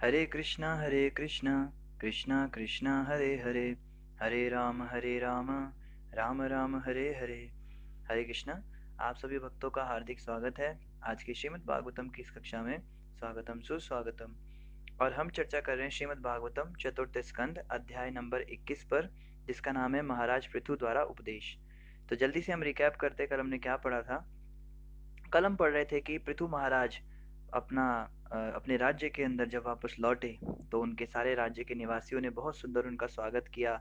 हरे कृष्णा कृष्णा कृष्णा हरे हरे, हरे राम राम राम हरे हरे। हरे कृष्णा। आप सभी भक्तों का हार्दिक स्वागत है आज की श्रीमद् भागवतम की इस कक्षा में। स्वागतम सुस्वागतम। और हम चर्चा कर रहे हैं श्रीमद् भागवतम चतुर्थ स्कंद अध्याय नंबर 21 पर, जिसका नाम है महाराज पृथु द्वारा उपदेश। तो जल्दी से हम रिकैप करते, कल हमने क्या पढ़ा था। कल हम पढ़ रहे थे कि पृथु महाराज अपने राज्य के अंदर जब वापस लौटे तो उनके सारे राज्य के निवासियों ने बहुत सुंदर उनका स्वागत किया।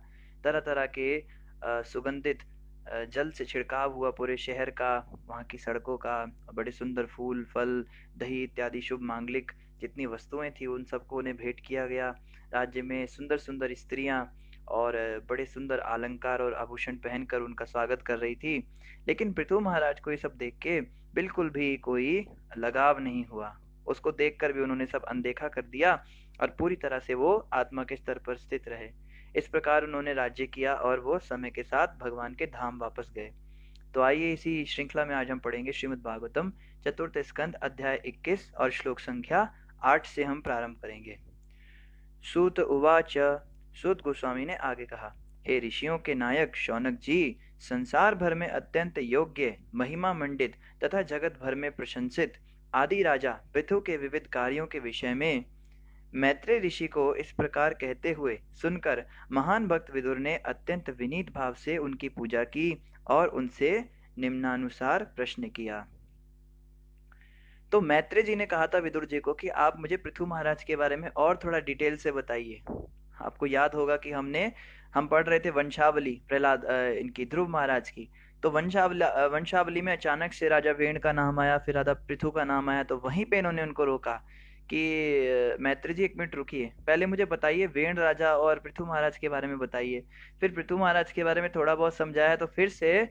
तरह तरह के सुगंधित जल से छिड़काव हुआ पूरे शहर का, वहाँ की सड़कों का। बड़े सुंदर फूल फल दही इत्यादि शुभ मांगलिक जितनी वस्तुएं थी उन सबको उन्हें भेंट किया गया। राज्य में सुंदर सुंदर स्त्रियां और बड़े सुंदर अलंकार और आभूषण पहनकर उनका स्वागत कर रही थी। लेकिन पृथु महाराज को ये सब देख के बिल्कुल भी कोई लगाव नहीं हुआ। उसको देखकर भी उन्होंने सब अनदेखा कर दिया और पूरी तरह से वो आत्मा के स्तर पर स्थित रहे। इस प्रकार उन्होंने राज्य किया और वो समय के साथ भगवान के धाम वापस गए। तो आइए इसी श्रृंखला में आज हम पढ़ेंगे श्रीमद् भागवतम चतुर्थ स्कंद अध्याय 21 और श्लोक संख्या 8 से हम प्रारंभ करेंगे। सूत उवाच। सूत गोस्वामी ने आगे कहा, हे ऋषियों के नायक शौनक जी, संसार भर में अत्यंत योग्य महिमा मंडित तथा जगत भर में प्रशंसित आदि राजा पृथु के विविध कार्यों के विषय में मैत्रेय ऋषि को इस प्रकार कहते हुए सुनकर महान भक्त विदुर ने अत्यंत विनीत भाव से उनकी पूजा की और उनसे निम्नानुसार प्रश्न किया। तो मैत्रेय जी ने कहा था विदुर जी को कि आप मुझे पृथु महाराज के बारे में और थोड़ा डिटेल से बताइए। आपको याद होगा कि हम पढ़ रहे थे वंशावली प्रहलाद इनकी ध्रुव महाराज की। तो वंशावली में अचानक से राजा वेण का नाम आया, फिर राजा पृथु का नाम आया। तो वहीं पे इन्होंने उनको रोका कि मैत्रेय जी एक मिनट रुकिए, पहले मुझे बताइए वेण राजा और पृथु महाराज के बारे में बताइए। फिर पृथु महाराज के बारे में थोड़ा बहुत समझाया तो फिर से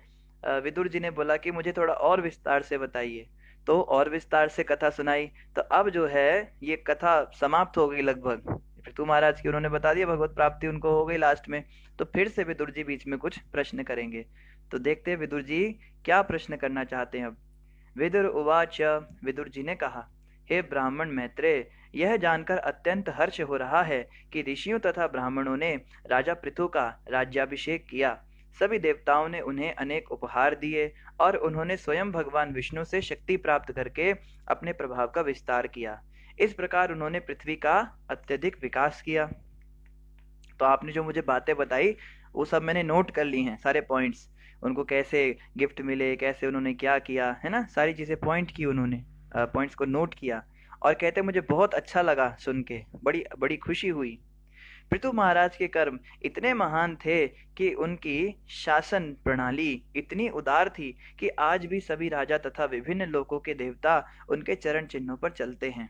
विदुर जी ने बोला कि मुझे थोड़ा और विस्तार से बताइए। तो और विस्तार से कथा सुनाई। तो अब जो है ये कथा समाप्त हो गई लगभग। पृथु महाराज की उन्होंने बता दिया, भगवत प्राप्ति उनको हो गई लास्ट में। तो फिर से विदुर जी बीच में कुछ प्रश्न करेंगे। तो देखते हैं विदुर जी क्या प्रश्न करना चाहते हैं अब। विदुर उवाच। विदुर जी ने कहा, हे ब्राह्मण मैत्रेय, यह जानकर अत्यंत हर्ष हो रहा है कि ऋषियों तथा ब्राह्मणों ने राजा पृथु का राज्याभिषेक किया। सभी देवताओं ने उन्हें अनेक उपहार दिए और उन्होंने स्वयं भगवान विष्णु से शक्ति प्राप्त करके अपने प्रभाव का विस्तार किया। इस प्रकार उन्होंने पृथ्वी का अत्यधिक विकास किया। तो आपने जो मुझे बातें बताई वो सब मैंने नोट कर ली हैं, सारे पॉइंट्स। उनको कैसे गिफ्ट मिले, कैसे उन्होंने क्या किया है ना, सारी चीजें पॉइंट की उन्होंने, पॉइंट्स को नोट किया। और कहते मुझे बहुत अच्छा लगा सुन के, बड़ी बड़ी खुशी हुई। पृथु महाराज के कर्म इतने महान थे कि उनकी शासन प्रणाली इतनी उदार थी कि आज भी सभी राजा तथा विभिन्न लोकों के देवता उनके चरण चिन्हों पर चलते हैं।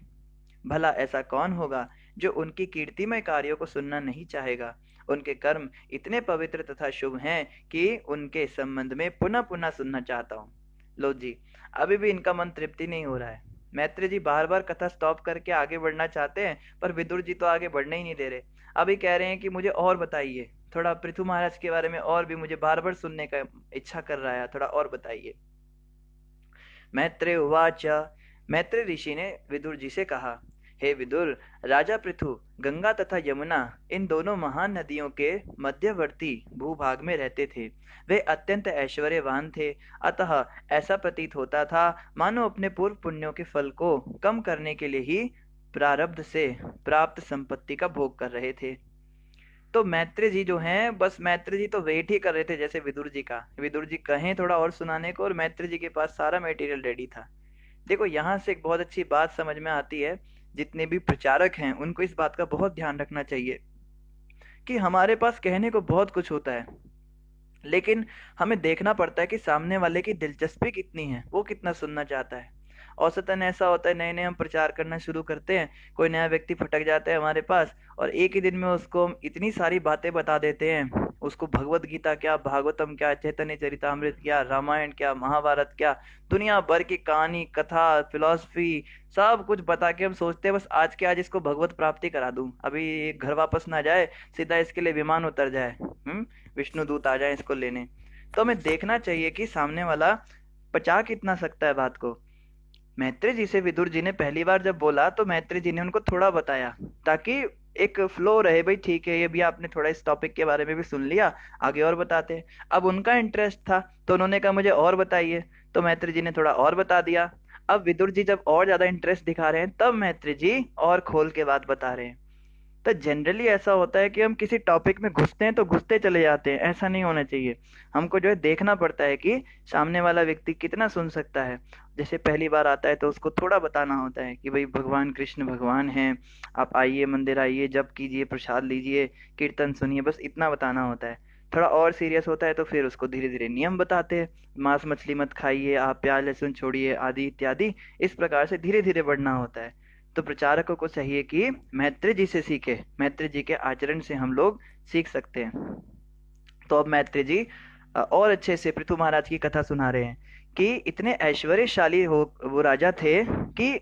भला ऐसा कौन होगा जो उनकी कीर्तिमय कार्यों को सुनना नहीं चाहेगा। उनके कर्म इतने पवित्र तथा शुभ हैं कि उनके संबंध में पुनः पुनः सुनना चाहता हूँ। लो जी, अभी भी इनका मन तृप्ति नहीं हो रहा है। मैत्रेय जी बार बार कथा स्टॉप करके आगे बढ़ना चाहते हैं, पर विदुर जी तो आगे बढ़ने ही नहीं दे रहे। अभी कह रहे हैं कि मुझे और बताइए थोड़ा पृथु महाराज के बारे में, और भी मुझे बार बार सुनने का इच्छा कर रहा है, थोड़ा और बताइए। मैत्रेय उवाच। मैत्रेय ऋषि ने विदुर जी से कहा, हे विदुर, राजा पृथु गंगा तथा यमुना इन दोनों महान नदियों के मध्यवर्ती भूभाग में रहते थे। वे अत्यंत ऐश्वर्यवान थे, अतः ऐसा प्रतीत होता था मानो अपने पूर्व पुण्यों के फल को कम करने के लिए ही प्रारब्ध से प्राप्त संपत्ति का भोग कर रहे थे। तो मैत्रेय जी जो हैं, बस मैत्रेय जी तो वेट ही कर रहे थे जैसे विदुर जी का, विदुर जी कहें थोड़ा और सुनाने को, और मैत्रेय जी के पास सारा मटेरियल रेडी था। देखो यहाँ से एक बहुत अच्छी बात समझ में आती है, जितने भी प्रचारक हैं उनको इस बात का बहुत ध्यान रखना चाहिए कि हमारे पास कहने को बहुत कुछ होता है, लेकिन हमें देखना पड़ता है कि सामने वाले की दिलचस्पी कितनी है, वो कितना सुनना चाहता है। औसतन ऐसा होता है, नए नए हम प्रचार करना शुरू करते हैं, कोई नया व्यक्ति फटक जाता है हमारे पास और एक ही दिन में उसको हम इतनी सारी बातें बता देते हैं। उसको भगवत गीता क्या, भागवतम क्या, चैतन्य चरितामृत क्या, रामायण क्या, महाभारत क्या, दुनिया भर की कहानी कथा फिलॉसफी सब कुछ बता के हम सोचते हैं बस आज के आज इसको भगवत प्राप्ति करा दूं, अभी घर वापस ना जाए, सीधा इसके लिए विमान उतर जाए, विष्णु दूत आ जाए इसको लेने। तो हमें देखना चाहिए कि सामने वाला पचा कितना सकता है बात को। मैत्री जी से विदुर जी ने पहली बार जब बोला तो मैत्री जी ने उनको थोड़ा बताया, ताकि एक फ्लो रहे, भाई ठीक है ये भी आपने थोड़ा इस टॉपिक के बारे में भी सुन लिया, आगे और बताते हैं। अब उनका इंटरेस्ट था तो उन्होंने कहा मुझे और बताइए, तो मैत्री जी ने थोड़ा और बता दिया। अब विदुर जी जब और ज्यादा इंटरेस्ट दिखा रहे हैं तब मैत्री जी और खोल के बात बता रहे हैं। तो जनरली ऐसा होता है कि हम किसी टॉपिक में घुसते हैं तो घुसते चले जाते हैं, ऐसा नहीं होना चाहिए। हमको जो है देखना पड़ता है कि सामने वाला व्यक्ति कितना सुन सकता है। जैसे पहली बार आता है तो उसको थोड़ा बताना होता है कि भाई भगवान कृष्ण भगवान हैं, आप आइए मंदिर आइए, जप कीजिए, प्रसाद लीजिए, कीर्तन सुनिए, बस इतना बताना होता है। थोड़ा और सीरियस होता है तो फिर उसको धीरे धीरे नियम बताते हैं, मांस मछली मत खाइए, आप प्याज लहसुन छोड़िए, आदि इत्यादि। इस प्रकार से धीरे धीरे बढ़ना होता है। तो प्रचारकों को चाहिए कि मैत्री जी से सीखे, मैत्री जी के आचरण से हम लोग सीख सकते हैं। तो अब मैत्री जी और अच्छे से पृथु महाराज की कथा सुना रहे हैं कि इतने ऐश्वर्यशाली हो वो राजा थे कि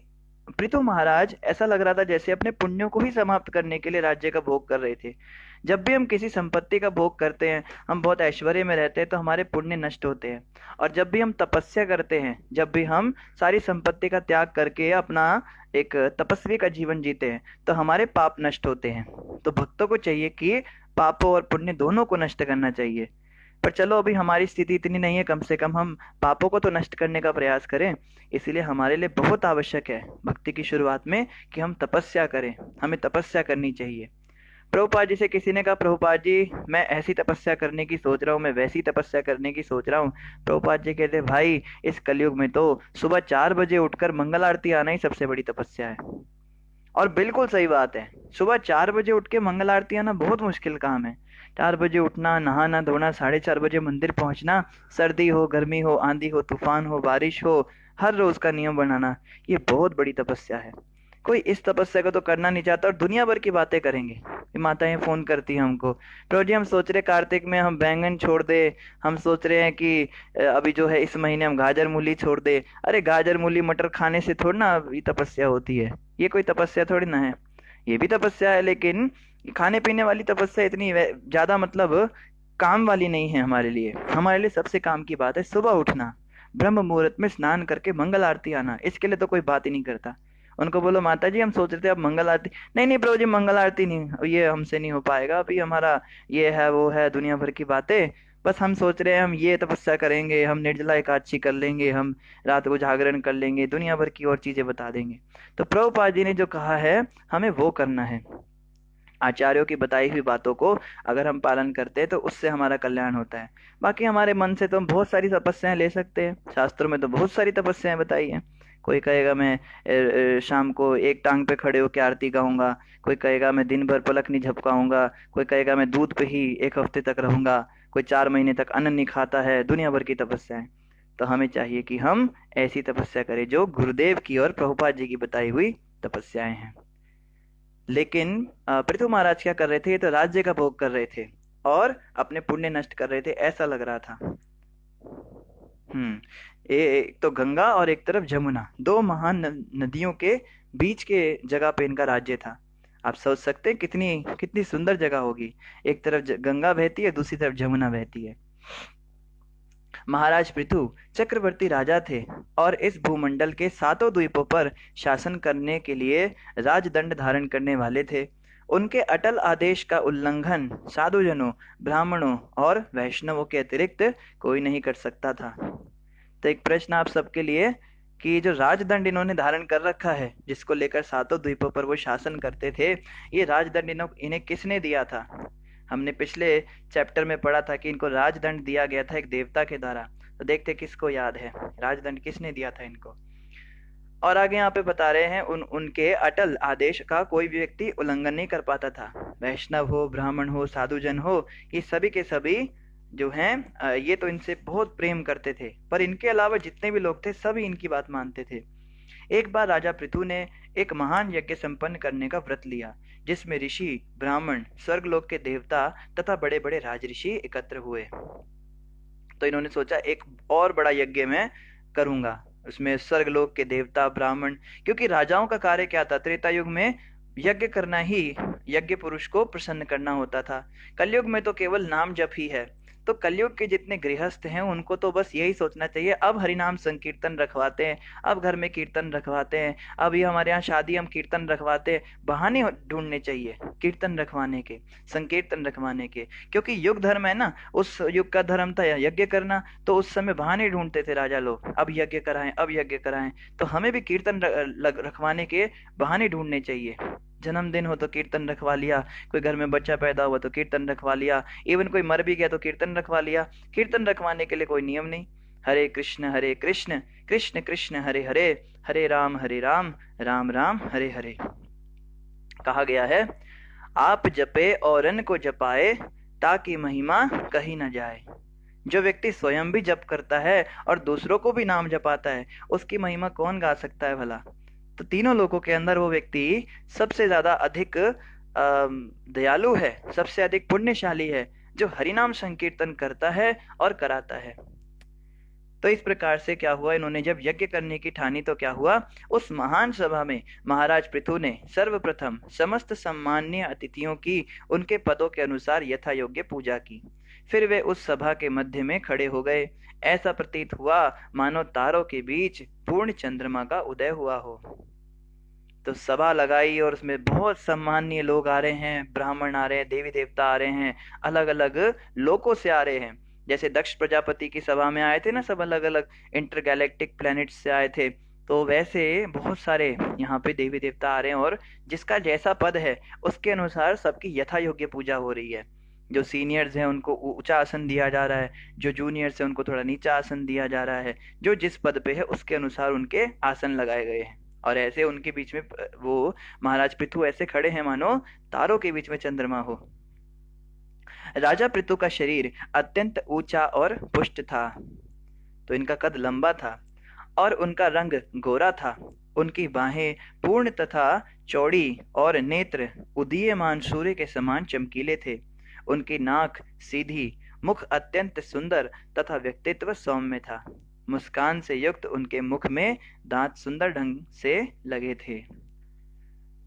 पृथु महाराज ऐसा लग रहा था जैसे अपने पुण्यों को ही समाप्त करने के लिए राज्य का भोग कर रहे थे। जब भी हम किसी संपत्ति का भोग करते हैं, हम बहुत ऐश्वर्य में रहते हैं तो हमारे पुण्य नष्ट होते हैं। और जब भी हम तपस्या करते हैं, जब भी हम सारी संपत्ति का त्याग करके अपना एक तपस्वी का जीवन जीते हैं, तो हमारे पाप नष्ट होते हैं। तो भक्तों को चाहिए कि पापों और पुण्य दोनों को नष्ट करना चाहिए। पर चलो अभी हमारी स्थिति इतनी नहीं है, कम से कम हम पापों को तो नष्ट करने का प्रयास करें। इसीलिए हमारे लिए बहुत आवश्यक है भक्ति की शुरुआत में कि हम तपस्या करें, हमें तपस्या करनी चाहिए। प्रभुपाद जी से किसी ने कहा, प्रभुपाद जी मैं ऐसी तपस्या करने की सोच रहा हूँ, मैं वैसी तपस्या करने की सोच रहा हूँ। प्रभुपाद जी कहते, भाई इस कलयुग में तो सुबह 4 बजे उठकर मंगल आरती आना ही सबसे बड़ी तपस्या है। और बिल्कुल सही बात है, सुबह 4 बजे उठ के मंगल आरती आना बहुत मुश्किल काम है। 4 बजे उठना, नहाना धोना, 4:30 बजे मंदिर पहुंचना, सर्दी हो गर्मी हो, आंधी हो तूफान हो बारिश हो, हर रोज का नियम बनाना, ये बहुत बड़ी तपस्या है। कोई इस तपस्या को तो करना नहीं चाहता और दुनिया भर की बातें करेंगे। माताएं फोन करती हैं हमको, प्रभु जी हम सोच रहे कार्तिक में हम बैंगन छोड़ दे, हम सोच रहे हैं कि अभी जो है इस महीने हम गाजर मूली छोड़ दे। अरे गाजर मूली मटर खाने से थोड़ी ना ये तपस्या होती है, ये कोई तपस्या थोड़ी ना है। ये भी तपस्या है, लेकिन खाने पीने वाली तपस्या इतनी ज्यादा मतलब काम वाली नहीं है हमारे लिए। हमारे लिए सबसे काम की बात है सुबह उठना, ब्रह्म मुहूर्त में स्नान करके मंगल आरती आना। इसके लिए तो कोई बात ही नहीं करता। उनको बोलो माता जी हम सोच रहे थे अब मंगल आरती, नहीं नहीं प्रभु जी मंगल आरती नहीं, ये हमसे नहीं हो पाएगा, अभी हमारा ये है वो है दुनिया भर की बातें। बस हम सोच रहे हैं हम ये तपस्या करेंगे, हम निर्जला एकादशी कर लेंगे, हम रात को जागरण कर लेंगे, दुनिया भर की और चीजें बता देंगे। तो प्रभुपाद जी ने जो कहा है हमें वो करना है। आचार्यों की बताई हुई बातों को अगर हम पालन करते हैं तो उससे हमारा कल्याण होता है। बाकी हमारे मन से तो हम बहुत सारी तपस्याएं ले सकते हैं, शास्त्रों में तो बहुत सारी तपस्याएं बताई हैं। कोई कहेगा मैं शाम को एक टांग पे खड़े होकर आरती गाऊंगा, कोई कहेगा मैं दिन भर पलक नहीं झपकाऊंगा, कोई कहेगा मैं दूध पे ही 1 हफ्ते तक रहूंगा, कोई 4 महीने तक अन्न नहीं खाता है, दुनिया भर की तपस्याएं। तो हमें चाहिए कि हम ऐसी तपस्या करें जो गुरुदेव की और प्रभुपाद जी की बताई हुई तपस्याएं हैं। लेकिन पृथु महाराज क्या कर रहे थे, ये तो राज्य का भोग कर रहे थे और अपने पुण्य नष्ट कर रहे थे, ऐसा लग रहा था। एक तो गंगा और एक तरफ जमुना, दो महान नदियों के बीच के जगह पे इनका राज्य था। आप सोच सकते हैं कितनी कितनी सुंदर जगह होगी। एक तरफ गंगा बहती है, दूसरी तरफ जमुना बहती है। महाराज पृथु चक्रवर्ती राजा थे और इस भूमंडल के 7 द्वीपों पर शासन करने के लिए राजदंड धारण करने वाले थे। उनके अटल आदेश का उल्लंघन साधुजनों, ब्राह्मणों और वैष्णवों के अतिरिक्त कोई नहीं कर सकता था। तो एक प्रश्न आप सबके लिए कि जो राजदंड इन्होंने धारण कर रखा है, जिसको लेकर 7 द्वीपों पर वो शासन करते थे, ये राजदंड इन्हें किसने दिया था? हमने पिछले चैप्टर में पढ़ा था कि इनको राजदंड दिया गया था एक देवता के द्वारा। तो देखते किसको याद है राजदंड किसने दिया था इनको। और आगे यहाँ पे बता रहे हैं उनके अटल आदेश का कोई भी व्यक्ति उल्लंघन नहीं कर पाता था। वैष्णव हो, ब्राह्मण हो, साधुजन हो, ये सभी के सभी जो हैं ये तो इनसे बहुत प्रेम करते थे, पर इनके अलावा जितने भी लोग थे सभी इनकी बात मानते थे। एक बार राजा पृथु ने एक महान यज्ञ संपन्न करने का व्रत लिया, जिसमें ऋषि, ब्राह्मण, स्वर्गलोक के देवता तथा बड़े बड़े राजऋषि एकत्र हुए। तो इन्होंने सोचा एक और बड़ा यज्ञ मैं करूंगा, उसमें स्वर्गलोक के देवता, ब्राह्मण, क्योंकि राजाओं का कार्य क्या था, त्रेता युग में यज्ञ करना ही यज्ञ पुरुष को प्रसन्न करना होता था। कलयुग में तो केवल नाम जप ही है। तो कलयुग के जितने गृहस्थ हैं उनको तो बस यही सोचना चाहिए, अब हरिनाम संकीर्तन रखवाते हैं, अब घर में कीर्तन रखवाते हैं, अब ये हमारे यहाँ शादी हम कीर्तन रखवाते हैं। बहाने ढूंढने चाहिए कीर्तन रखवाने के, संकीर्तन रखवाने के, क्योंकि युग धर्म है ना, उस युग का धर्म था यज्ञ करना, तो उस समय बहाने ढूंढते थे राजा लोग, अब यज्ञ कराएं अब यज्ञ कराएं। तो हमें भी कीर्तन रखवाने के बहाने ढूंढने चाहिए। जन्मदिन हो तो कीर्तन रखवा लिया, कोई घर में बच्चा पैदा हुआ तो कीर्तन रखवा लिया, इवन कोई मर भी गया तो कीर्तन रखवा लिया। कीर्तन रखवाने के लिए कोई नियम नहीं। हरे कृष्ण कृष्ण कृष्ण हरे हरे, हरे राम राम राम हरे हरे। कहा गया है, आप जपे औरन को जपाए, ताकि महिमा कही न जाए। जो व्यक्ति स्वयं भी जप करता है और दूसरों को भी नाम जपाता है, उसकी महिमा कौन गा सकता है भला। तो तीनों लोगों के अंदर वो व्यक्ति सबसे ज्यादा अधिक दयालु है, सबसे अधिक पुण्यशाली है, जो हरिनाम संकीर्तन करता है और कराता है। तो इस प्रकार से क्या हुआ, इन्होंने जब यज्ञ करने की ठानी तो क्या हुआ, उस महान सभा में महाराज पृथु ने सर्वप्रथम समस्त सम्मान्य अतिथियों की उनके पदों के अनुसार यथा योग्य पूजा की। फिर वे उस सभा के मध्य में खड़े हो गए। ऐसा प्रतीत हुआ मानो तारों के बीच पूर्ण चंद्रमा का उदय हुआ हो। तो सभा लगाई और उसमें बहुत सम्मानीय लोग आ रहे हैं, ब्राह्मण आ रहे हैं, देवी देवता आ रहे हैं, अलग अलग लोकों से आ रहे हैं। जैसे दक्ष प्रजापति की सभा में आए थे ना, सब अलग अलग इंटरगैलेक्टिक प्लैनेट से आए थे, तो वैसे बहुत सारे यहाँ पे देवी देवता आ रहे हैं, और जिसका जैसा पद है उसके अनुसार सबकी यथा योग्य पूजा हो रही है। जो सीनियर्स हैं उनको ऊंचा आसन दिया जा रहा है, जो जूनियर्स हैं उनको थोड़ा नीचा आसन दिया जा रहा है, जो जिस पद पे है उसके अनुसार उनके आसन लगाए गए हैं। और ऐसे उनके बीच में वो महाराज पृथु ऐसे खड़े हैं मानो तारों के बीच में चंद्रमा हो। राजा पृथु का शरीर अत्यंत ऊंचा और पुष्ट था, तो इनका कद लंबा था और उनका रंग गोरा था। उनकी बाहें पूर्ण तथा चौड़ी और नेत्र उदीयमान सूर्य के समान चमकीले थे। उनकी नाक सीधी, मुख अत्यंत सुंदर तथा व्यक्तित्व सौम्य था। मुस्कान से युक्त उनके मुख में दांत सुंदर ढंग से लगे थे।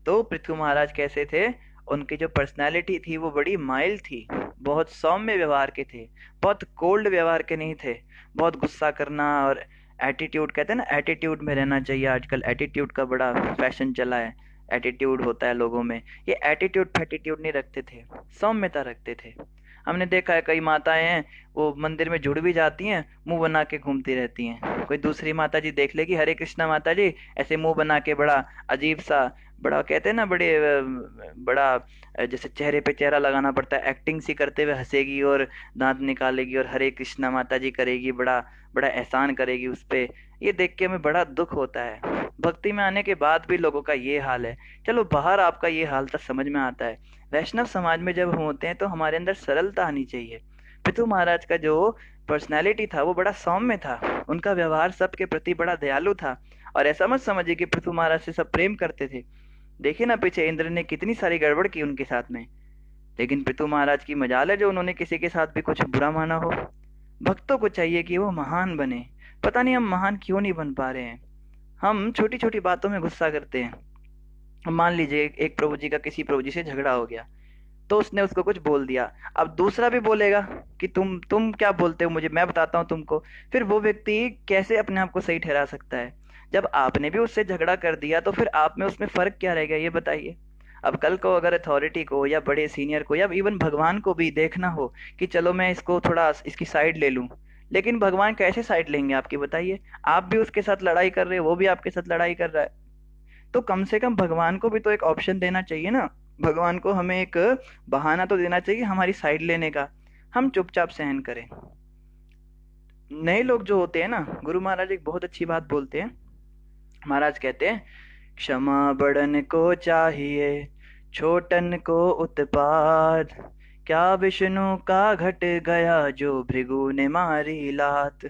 तो पृथु महाराज कैसे थे, उनकी जो पर्सनालिटी थी वो बड़ी माइल्ड थी, बहुत सौम्य व्यवहार के थे, बहुत कोल्ड व्यवहार के नहीं थे। बहुत गुस्सा करना और एटीट्यूड, कहते हैं ना एटीट्यूड में रहना चाहिए, आजकल एटीट्यूड का बड़ा फैशन चला है, एटीट्यूड होता है लोगों में, ये एटीट्यूड फैटीट्यूड नहीं रखते थे, सौम्यता रखते थे। हमने देखा है कई माताएं हैं वो मंदिर में जुड़ भी जाती हैं, मुंह बना के घूमती रहती हैं। कोई दूसरी माता जी देख लेगी, हरे कृष्णा माता जी, ऐसे मुंह बना के बड़ा अजीब सा, बड़ा कहते हैं ना बड़े बड़ा जैसे चेहरे पे चेहरा लगाना पड़ता है, एक्टिंग सी करते हुए हंसेगी और दांत निकालेगी और हरे कृष्णा माता जी करेगी, बड़ा बड़ा एहसान करेगी उस पे। ये देख के हमें बड़ा दुख होता है। भक्ति में आने के बाद भी लोगों का ये हाल है। चलो बाहर आपका ये हाल तो समझ में आता है, वैष्णव समाज में जब हम होते हैं तो हमारे अंदर सरलता आनी चाहिए। पृथु महाराज का जो पर्सनैलिटी था वो बड़ा सौम्य था, उनका व्यवहार सबके प्रति बड़ा दयालु था। और ऐसा मत समझिए कि पृथु महाराज से सब प्रेम करते थे। देखिए ना पीछे इंद्र ने कितनी सारी गड़बड़ की उनके साथ में, लेकिन पृथु महाराज की मजाल है जो उन्होंने किसी के साथ भी कुछ बुरा माना हो। भक्तों को चाहिए कि वो महान बने। पता नहीं हम महान क्यों नहीं बन पा रहे हैं, हम छोटी छोटी बातों में गुस्सा करते हैं। मान लीजिए एक प्रभु जी का किसी प्रभु जी से झगड़ा हो गया, तो उसने उसको कुछ बोल दिया, अब दूसरा भी बोलेगा कि तुम क्या बोलते हो मुझे, मैं बताता हूँ तुमको। फिर वो व्यक्ति कैसे अपने आप को सही ठहरा सकता है? जब आपने भी उससे झगड़ा कर दिया तो फिर आप में उसमें फर्क क्या रह गया, ये बताइए। अब कल को अगर अथॉरिटी को या बड़े सीनियर को या इवन भगवान को भी देखना हो कि चलो मैं इसको थोड़ा इसकी साइड ले लूं, लेकिन भगवान कैसे साइड लेंगे आपकी, बताइए। आप भी उसके साथ लड़ाई कर रहे हो, वो भी आपके साथ लड़ाई कर रहा है, तो कम से कम भगवान को भी तो एक ऑप्शन देना चाहिए ना। भगवान को हमें एक बहाना तो देना चाहिए हमारी साइड लेने का, हम चुपचाप सहन करें। नए लोग जो होते हैं ना, गुरु महाराज एक बहुत अच्छी बात बोलते हैं। महाराज कहते हैं, क्षमा बड़न को चाहिए छोटन को उत्पात, क्या विष्णु का घट गया जो भृगु ने मारी लात।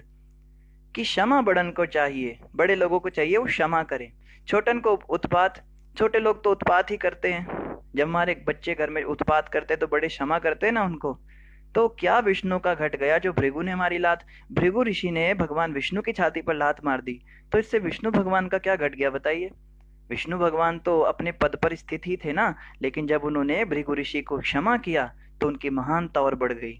कि क्षमा बड़न को चाहिए, बड़े लोगों को चाहिए वो क्षमा करें, छोटन को उत्पात, छोटे लोग तो उत्पात ही करते हैं। जब हमारे बच्चे घर में उत्पात करते हैं तो बड़े क्षमा करते हैं ना उनको। तो क्या विष्णु का घट गया जो भृगु ने हमारी लात, भृगु ऋषि ने भगवान विष्णु की छाती पर लात मार दी, तो इससे विष्णु भगवान का क्या घट गया बताइए। विष्णु भगवान तो अपने पद पर स्थित ही थे ना, लेकिन जब उन्होंने भृगु ऋषि को क्षमा किया तो उनकी महानता और बढ़ गई।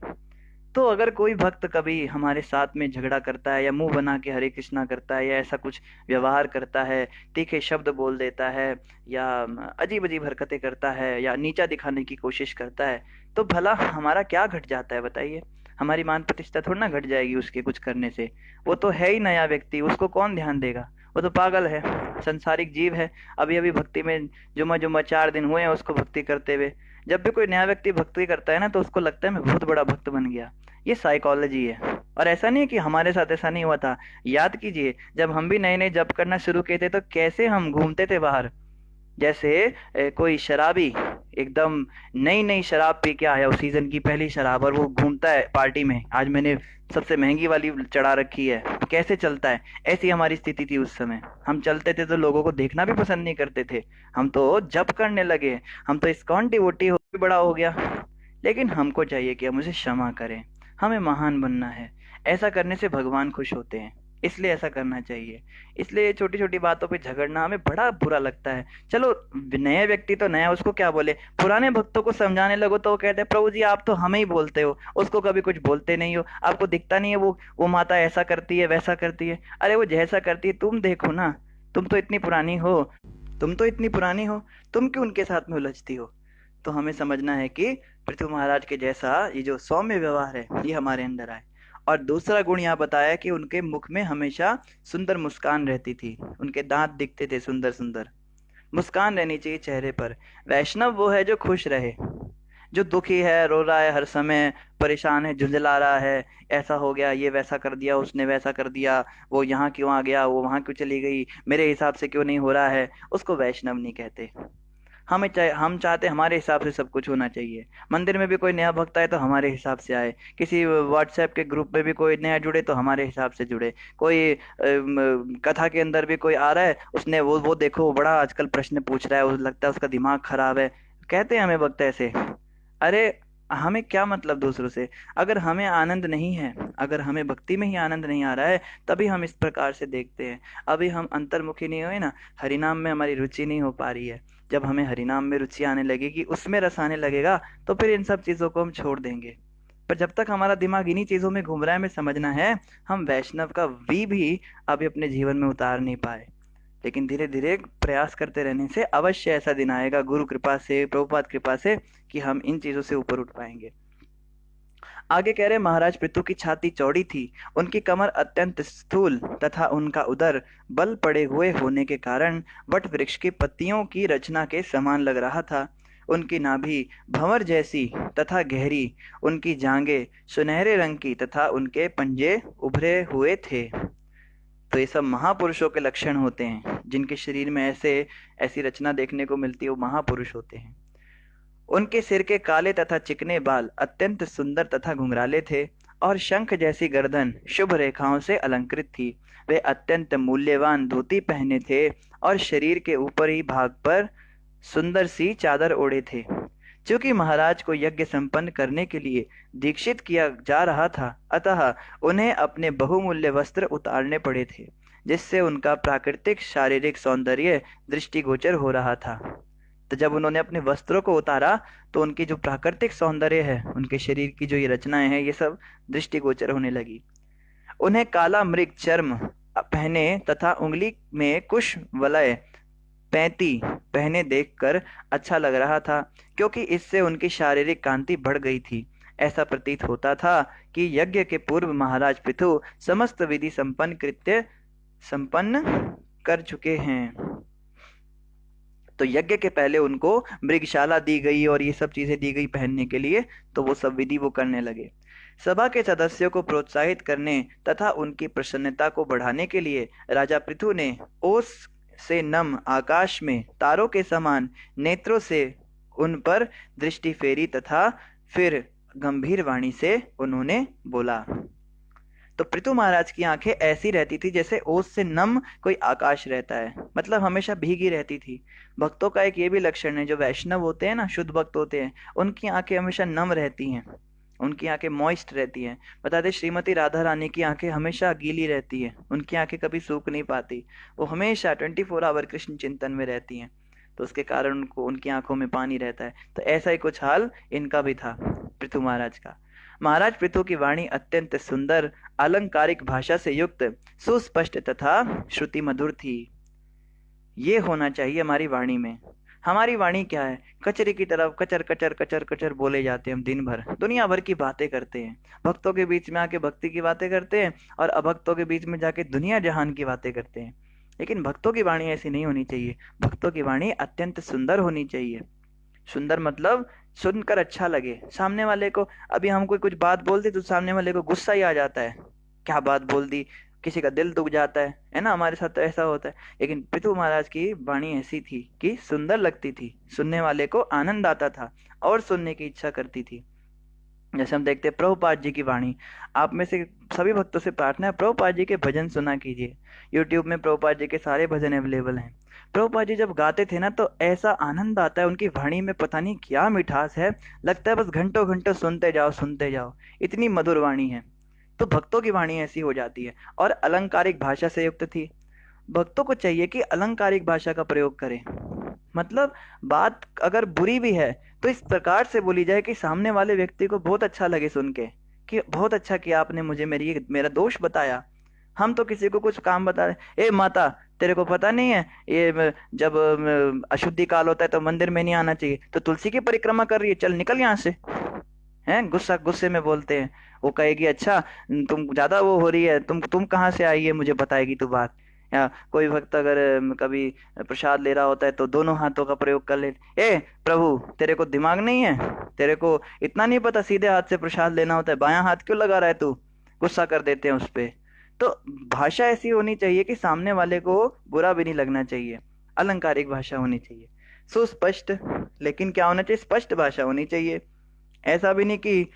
तो अगर कोई भक्त कभी हमारे साथ में झगड़ा करता है या मुंह बना के हरे कृष्णा करता है या ऐसा कुछ व्यवहार करता है, तीखे शब्द बोल देता है या अजीब अजीब हरकतें करता है या नीचा दिखाने की कोशिश करता है, तो भला हमारा क्या घट जाता है बताइए? हमारी मान प्रतिष्ठा थोड़ी ना घट जाएगी उसके कुछ करने से। वो तो है ही नया व्यक्ति, उसको कौन ध्यान देगा? वो तो पागल है, संसारिक जीव है। अभी अभी भक्ति में जुमा जुमा 4 दिन हुए हैं उसको भक्ति करते हुए। जब भी कोई नया व्यक्ति भक्ति करता है ना, तो उसको लगता है मैं बहुत बड़ा भक्त बन गया। ये साइकोलॉजी है। और ऐसा नहीं है कि हमारे साथ ऐसा नहीं हुआ था। याद कीजिए, जब हम भी नए नए जप करना शुरू किए थे तो कैसे हम घूमते थे बाहर। जैसे कोई शराबी एकदम नई नई शराब पी के आया, उस सीजन की पहली शराब, और वो घूमता है पार्टी में, आज मैंने सबसे महंगी वाली चढ़ा रखी है, कैसे चलता है। ऐसी हमारी स्थिति थी उस समय। हम चलते थे तो लोगों को देखना भी पसंद नहीं करते थे। हम तो जप करने लगे, हम तो इस्कॉन डिवोटी हो भी बड़ा हो गया। लेकिन हमको चाहिए कि हम उसे क्षमा करें, हमें महान बनना है। ऐसा करने से भगवान खुश होते हैं, इसलिए ऐसा करना चाहिए। इसलिए छोटी छोटी बातों पे झगड़ना हमें बड़ा बुरा लगता है। चलो, नया व्यक्ति तो नया, उसको क्या बोले। पुराने भक्तों को समझाने लगो तो वो कहते हैं प्रभु जी आप तो हमें ही बोलते हो, उसको कभी कुछ बोलते नहीं हो, आपको दिखता नहीं है वो माता ऐसा करती है वैसा करती है। अरे वो जैसा करती है तुम देखो ना, तुम तो इतनी पुरानी हो, तुम तो इतनी पुरानी हो, तुम क्यों उनके साथ में उलझती हो? तो हमें समझना है कि पृथ्वी महाराज के जैसा ये जो सौम्य व्यवहार है ये हमारे अंदर आए। और दूसरा गुण यहाँ बताया कि उनके मुख में हमेशा सुंदर मुस्कान रहती थी, उनके दांत दिखते थे सुंदर सुंदर। मुस्कान रहनी चाहिए चेहरे पर। वैष्णव वो है जो खुश रहे, जो दुखी है, रो रहा है हर समय, परेशान है, झुंझला रहा है, ऐसा हो गया, ये वैसा कर दिया, उसने वैसा कर दिया, वो यहाँ क्यों आ गया, वो वहाँ क्यों चली गई, मेरे हिसाब से क्यों नहीं हो रहा है, उसको वैष्णव नहीं कहते। हम चाहते हमारे हिसाब से सब कुछ होना चाहिए। मंदिर में भी कोई नया भक्त आए तो हमारे हिसाब से आए, किसी व्हाट्सएप के ग्रुप में भी कोई नया जुड़े तो हमारे हिसाब से जुड़े, कोई कथा के अंदर भी कोई आ रहा है, उसने वो देखो वो बड़ा आजकल प्रश्न पूछ रहा है, वो लगता है उसका दिमाग खराब है, कहते हैं हमें भक्त ऐसे। अरे हमें क्या मतलब दूसरों से? अगर हमें आनंद नहीं है, अगर हमें भक्ति में ही आनंद नहीं आ रहा है, तभी हम इस प्रकार से देखते हैं। अभी हम अंतर्मुखी नहीं हुए ना, हरिनाम में हमारी रुचि नहीं हो पा रही है। जब हमें हरिनाम में रुचि आने लगेगी, उसमें रस आने लगेगा, तो फिर इन सब चीज़ों को हम छोड़ देंगे। पर जब तक हमारा दिमाग इन्हीं चीज़ों में घूम रहा है, हमें समझना है हम वैष्णव का वी भी अभी अपने जीवन में उतार नहीं पाए। लेकिन धीरे धीरे प्रयास करते रहने से अवश्य ऐसा दिन आएगा, गुरु कृपा से, प्रभुपाद कृपा से, कि हम इन चीजों से ऊपर उठ पाएंगे। आगे कह रहे महाराज पृथु की छाती चौड़ी थी, उनकी कमर अत्यंत स्थूल तथा उनका उदर बल पड़े हुए होने के कारण वट वृक्ष की पत्तियों की रचना के समान लग रहा था। उनकी नाभि भंवर जैसी तथा गहरी, उनकी जांघें सुनहरे रंग की तथा उनके पंजे उभरे हुए थे। तो ये सब महापुरुषों के लक्षण होते हैं, जिनके शरीर में ऐसी रचना देखने को मिलती है, वो महापुरुष होते हैं। उनके सिर के काले तथा चिकने बाल अत्यंत सुंदर तथा घुंघराले थे और शंख जैसी गर्दन शुभ रेखाओं से अलंकृत थी। वे अत्यंत मूल्यवान धोती पहने थे और शरीर के ऊपरी भाग पर सुंदर सी चादर ओढ़े थे। चूंकि महाराज को यज्ञ संपन्न करने के लिए दीक्षित किया जा रहा था, अतः उन्हें अपने बहुमूल्य वस्त्र उतारने पड़े थे, जिससे उनका प्राकृतिक शारीरिक सौंदर्य दृष्टिगोचर हो रहा था। तो जब उन्होंने अपने वस्त्रों को उतारा तो उनकी जो प्राकृतिक सौंदर्य है, उनके शरीर की जो ये रचनाएं हैं, ये सब दृष्टिगोचर होने लगी। उन्हें काला मृग चर्म पहने तथा उंगली में कुश वलय पैंती पहने देखकर अच्छा लग रहा था, क्योंकि इससे उनकी शारीरिक कांति बढ़ गई थी। ऐसा प्रतीत होता था कि यज्ञ के पूर्व महाराज पृथु समस्त विधि संपन्न कर चुके हैं। तो यज्ञ के पहले उनको मृगशाला दी गई और ये सब चीजें दी गई पहनने के लिए, तो वो सब विधि वो करने लगे। सभा के सदस्यों को प्रोत्साहित करने तथा उनकी प्रसन्नता को बढ़ाने के लिए राजा पृथु ने ओस से नम आकाश में तारों के समान नेत्रों से उन पर दृष्टि फेरी तथा फिर गंभीर वाणी से उन्होंने बोला। तो पृथु महाराज की आंखें ऐसी रहती थी जैसे ओस से नम कोई आकाश रहता है, मतलब हमेशा भीगी रहती थी। भक्तों का एक ये भी लक्षण है, जो वैष्णव होते हैं ना, शुद्ध भक्त होते हैं, उनकी आंखें हमेशा नम रहती हैं, उनकी आंखें मॉइस्ट रहती हैं। बता दें, श्रीमती राधा रानी की आंखें हमेशा गीली रहती हैं, उनकी आंखें कभी सूख नहीं पाती, वो हमेशा 24 आवर कृष्ण चिंतन में रहती हैं। तो उसके कारण उनको उनकी आंखों में पानी रहता है। तो ऐसा ही कुछ हाल इनका भी था, पृथु महाराज का। महाराज पृथु की वाणी अत्यंत सुंदर, अलंकारिक भाषा से युक्त, सुस्पष्ट तथा श्रुति मधुर थी। ये होना चाहिए हमारी वाणी में। हमारी वाणी क्या है? कचरे की तरफ कचर कचर कचर कचर बोले जाते हैं हम दिन भर, दुनिया भर की बातें करते हैं। भक्तों के बीच में आके भक्ति की बातें करते हैं और अभक्तों के बीच में जाके दुनिया जहान की बातें करते हैं। लेकिन भक्तों की वाणी ऐसी नहीं होनी चाहिए। भक्तों की वाणी अत्यंत सुंदर होनी चाहिए। सुंदर मतलब सुनकर अच्छा लगे सामने वाले को। अभी हम कोई कुछ बात बोलते तो सामने वाले को गुस्सा ही आ जाता है, क्या बात बोल दी, किसी का दिल दुख जाता है ना। हमारे साथ तो ऐसा होता है। लेकिन पृथु महाराज की वाणी ऐसी थी कि सुंदर लगती थी, सुनने वाले को आनंद आता था और सुनने की इच्छा करती थी। जैसे हम देखते हैं प्रभुपाद जी की वाणी। आप में से सभी भक्तों से प्रार्थना है, प्रभुपाद जी के भजन सुना कीजिए। यूट्यूब में प्रभुपाद जी के सारे भजन अवेलेबल हैं। प्रभुपाद जी जब गाते थे ना तो ऐसा आनंद आता है, उनकी वाणी में पता नहीं क्या मिठास है, लगता है बस घंटों घंटों सुनते जाओ सुनते जाओ, इतनी मधुर वाणी है। तो भक्तों की वाणी ऐसी हो जाती है और अलंकारिक भाषा से युक्त थी। भक्तों को चाहिए कि अलंकारिक भाषा का प्रयोग करें। मतलब बात अगर बुरी भी है तो इस प्रकार से बोली जाए कि सामने वाले व्यक्ति को बहुत अच्छा लगे सुन के, कि बहुत अच्छा किया आपने मुझे मेरा दोष बताया। हम तो किसी को कुछ काम बता रहे, ए माता तेरे को पता नहीं है जब अशुद्धि काल होता है तो मंदिर में नहीं आना चाहिए, तो तुलसी की परिक्रमा कर रही है, चल निकल यहाँ से। हैं, गुस्सा गुस्से में बोलते हैं। वो कहेगी अच्छा तुम ज्यादा वो हो रही है, तुम कहाँ से आई है मुझे बताएगी तू बात। या कोई भक्त अगर कभी प्रसाद ले रहा होता है तो दोनों हाथों का प्रयोग कर ले, ए प्रभु तेरे को दिमाग नहीं है, तेरे को इतना नहीं पता सीधे हाथ से प्रसाद लेना होता है, बायां हाथ क्यों लगा रहा है तू। गुस्सा कर देते हैं उस पे। तो भाषा ऐसी होनी चाहिए कि सामने वाले को बुरा भी नहीं लगना चाहिए। अलंकारिक भाषा होनी चाहिए, सुस्पष्ट। लेकिन क्या होना चाहिए? स्पष्ट भाषा होनी चाहिए। ऐसा भी नहीं कि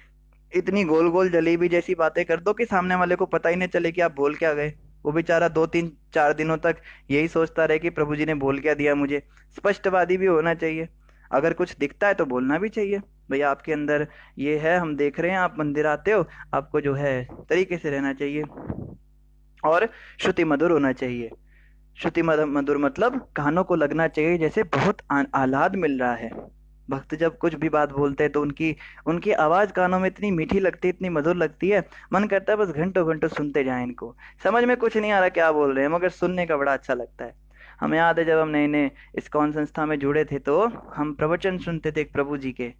इतनी गोल गोल जलेबी जैसी बातें कर दो कि सामने वाले को पता ही नहीं चले कि आप बोल क्या गए। वो बेचारा 2 3 4 दिनों तक यही सोचता रहे कि प्रभु जी ने बोल क्या दिया मुझे। स्पष्टवादी भी होना चाहिए। अगर कुछ दिखता है तो बोलना भी चाहिए, भैया आपके अंदर ये है, हम देख रहे हैं, आप मंदिर आते हो, आपको जो है तरीके से रहना चाहिए। और श्रुति मधुर होना चाहिए। श्रुति मधुर मतलब कानों को लगना चाहिए जैसे बहुत आह्लाद मिल रहा है। भक्त जब कुछ भी बात बोलते हैं तो उनकी उनकी आवाज कानों में इतनी मीठी लगती है, इतनी मधुर लगती है, मन करता है बस घंटों घंटों सुनते जाएं इनको। समझ में कुछ नहीं आ रहा क्या बोल रहे हैं, मगर सुनने का बड़ा अच्छा लगता है। हमें याद है जब हम नए नए इस्कॉन संस्था में जुड़े थे तो हम प्रवचन सुनते थे एक प्रभु जी के।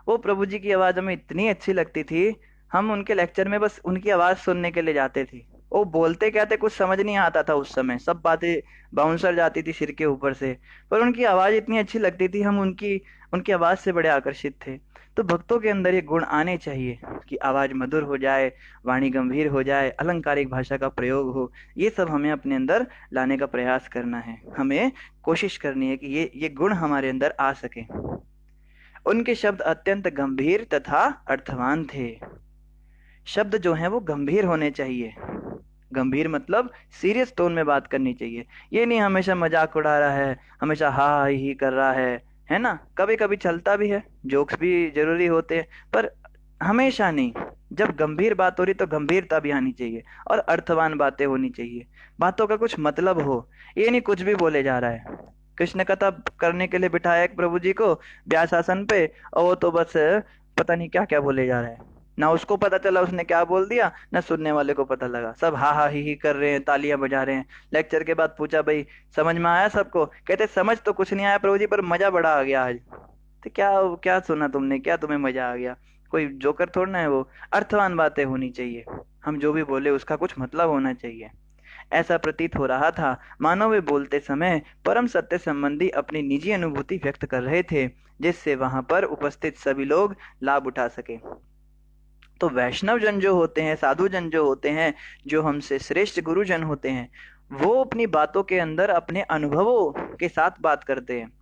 वो प्रभु जी की आवाज हमें इतनी अच्छी लगती थी, हम उनके लेक्चर में बस उनकी आवाज सुनने के लिए जाते थे। वो बोलते क्या थे कुछ समझ नहीं आता था उस समय, सब बातें बाउंसर जाती थी सिर के ऊपर से, पर उनकी आवाज इतनी अच्छी लगती थी, हम उनकी उनकी आवाज से बड़े आकर्षित थे। तो भक्तों के अंदर ये गुण आने चाहिए कि आवाज मधुर हो जाए, वाणी गंभीर हो जाए, अलंकारिक भाषा का प्रयोग हो। ये सब हमें अपने अंदर लाने का प्रयास करना है, हमें कोशिश करनी है कि ये गुण हमारे अंदर आ सके। उनके शब्द अत्यंत गंभीर तथा अर्थवान थे। शब्द जो हैं वो गंभीर होने चाहिए। गंभीर मतलब सीरियस टोन में बात करनी चाहिए। ये नहीं हमेशा मजाक उड़ा रहा है, हमेशा हा हा ही कर रहा है ना। कभी कभी चलता भी है, जोक्स भी जरूरी होते हैं, पर हमेशा नहीं। जब गंभीर बात हो रही तो गंभीरता भी आनी चाहिए और अर्थवान बातें होनी चाहिए, बातों का कुछ मतलब हो। ये नहीं कुछ भी बोले जा रहा है। कृष्ण कथा करने के लिए बिठाया एक प्रभु जी को व्यास आसन पे, और वो तो बस पता नहीं क्या क्या बोले जा रहा है, ना उसको पता चला उसने क्या बोल दिया, ना सुनने वाले को पता लगा। सब हा हा ही कर रहे हैं, तालियां बजा रहे हैं। लेक्चर के बाद पूछा भाई समझ में आया सबको? कहते समझ तो कुछ नहीं आया प्रभु जी, पर मजा बड़ा आ गया आज। तो क्या क्या सुना तुमने, क्या तुम्हें मजा आ गया? कोई जोकर थोड़ा ना है वो। अर्थवान बातें होनी चाहिए, हम जो भी बोले उसका कुछ मतलब होना चाहिए। ऐसा प्रतीत हो रहा था मानो वे बोलते समय परम सत्य संबंधी अपनी निजी अनुभूति व्यक्त कर रहे थे, जिससे वहां पर उपस्थित सभी लोग लाभ उठा सके। तो वैष्णव जन जो होते हैं, साधु जन जो होते हैं, जो हमसे श्रेष्ठ गुरुजन होते हैं, वो अपनी बातों के अंदर अपने अनुभवों के साथ बात करते हैं।